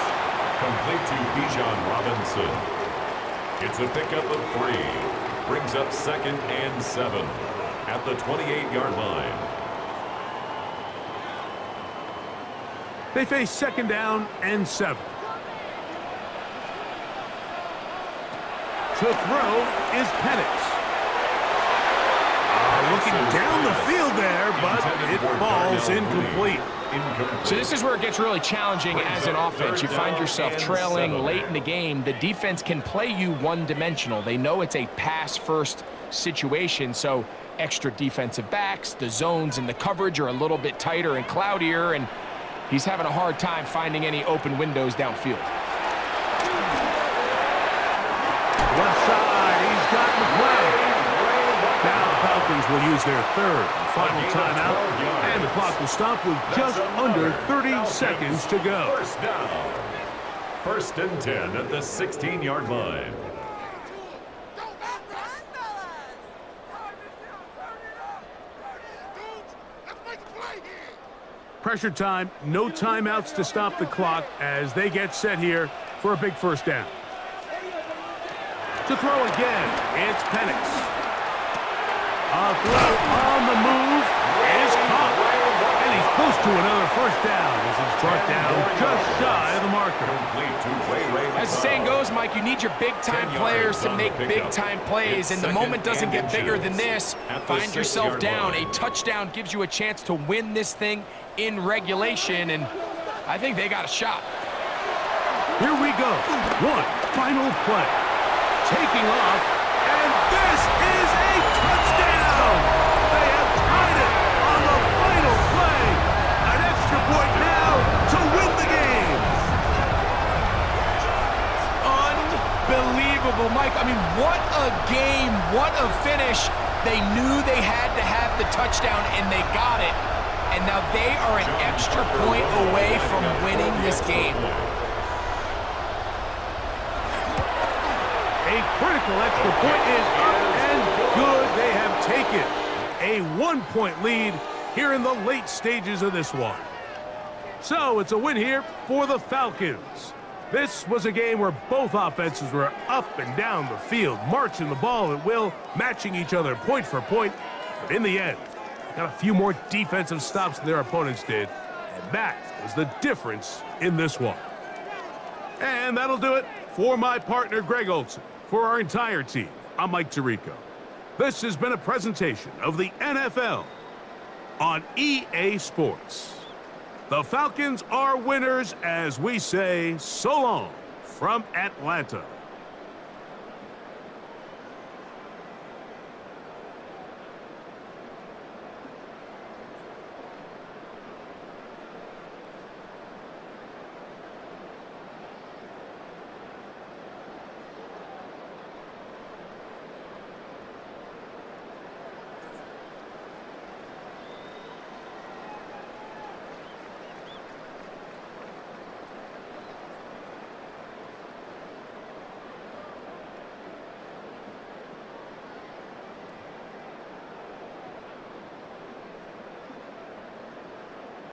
complete to Bijan Robinson. It's a pickup of 3. Brings up second and 7 at the 28-yard line. They face second down and 7. To throw is Penix. Looking down the field there, but it falls incomplete. So this is where it gets really challenging as an offense. You find yourself trailing late in the game. The defense can play you one-dimensional. They know it's a pass-first situation, so extra defensive backs, the zones and the coverage are a little bit tighter and cloudier, and he's having a hard time finding any open windows downfield. Left side, he's got McLeod. Now the Falcons will use their third and final timeout, and the clock will stop with just under 30 seconds to go. First down. First and 10 at the 16-yard line. Pressure time, no timeouts to stop the clock as they get set here for a big first down. To throw again, it's Penix. A throw on the move is caught. And he's close to another first down as he's brought down just shy of the marker. As the saying goes, Mike, you need your big-time players to make big-time plays, and the moment doesn't get bigger than this. Find yourself down. A touchdown gives you a chance to win this thing in regulation, and I think they got a shot. Here we go. One final play. Taking off, and this is a touchdown! They have tied it on the final play. An extra point now to win the game. Unbelievable, Mike. I mean, what a game, what a finish. They knew they had to have the touchdown, and they got it. And now they are an extra point away from winning this game. A critical extra point is up and good. They have taken a 1-point lead here in the late stages of this one. So it's a win here for the Falcons. This was a game where both offenses were up and down the field, marching the ball at will, matching each other point for point. But in the end, got a few more defensive stops than their opponents did, and that was the difference in this one. And that'll do it for my partner, Greg Olson. For our entire team, I'm Mike Tirico. This has been a presentation of the NFL on EA Sports. The Falcons are winners as we say so long from Atlanta.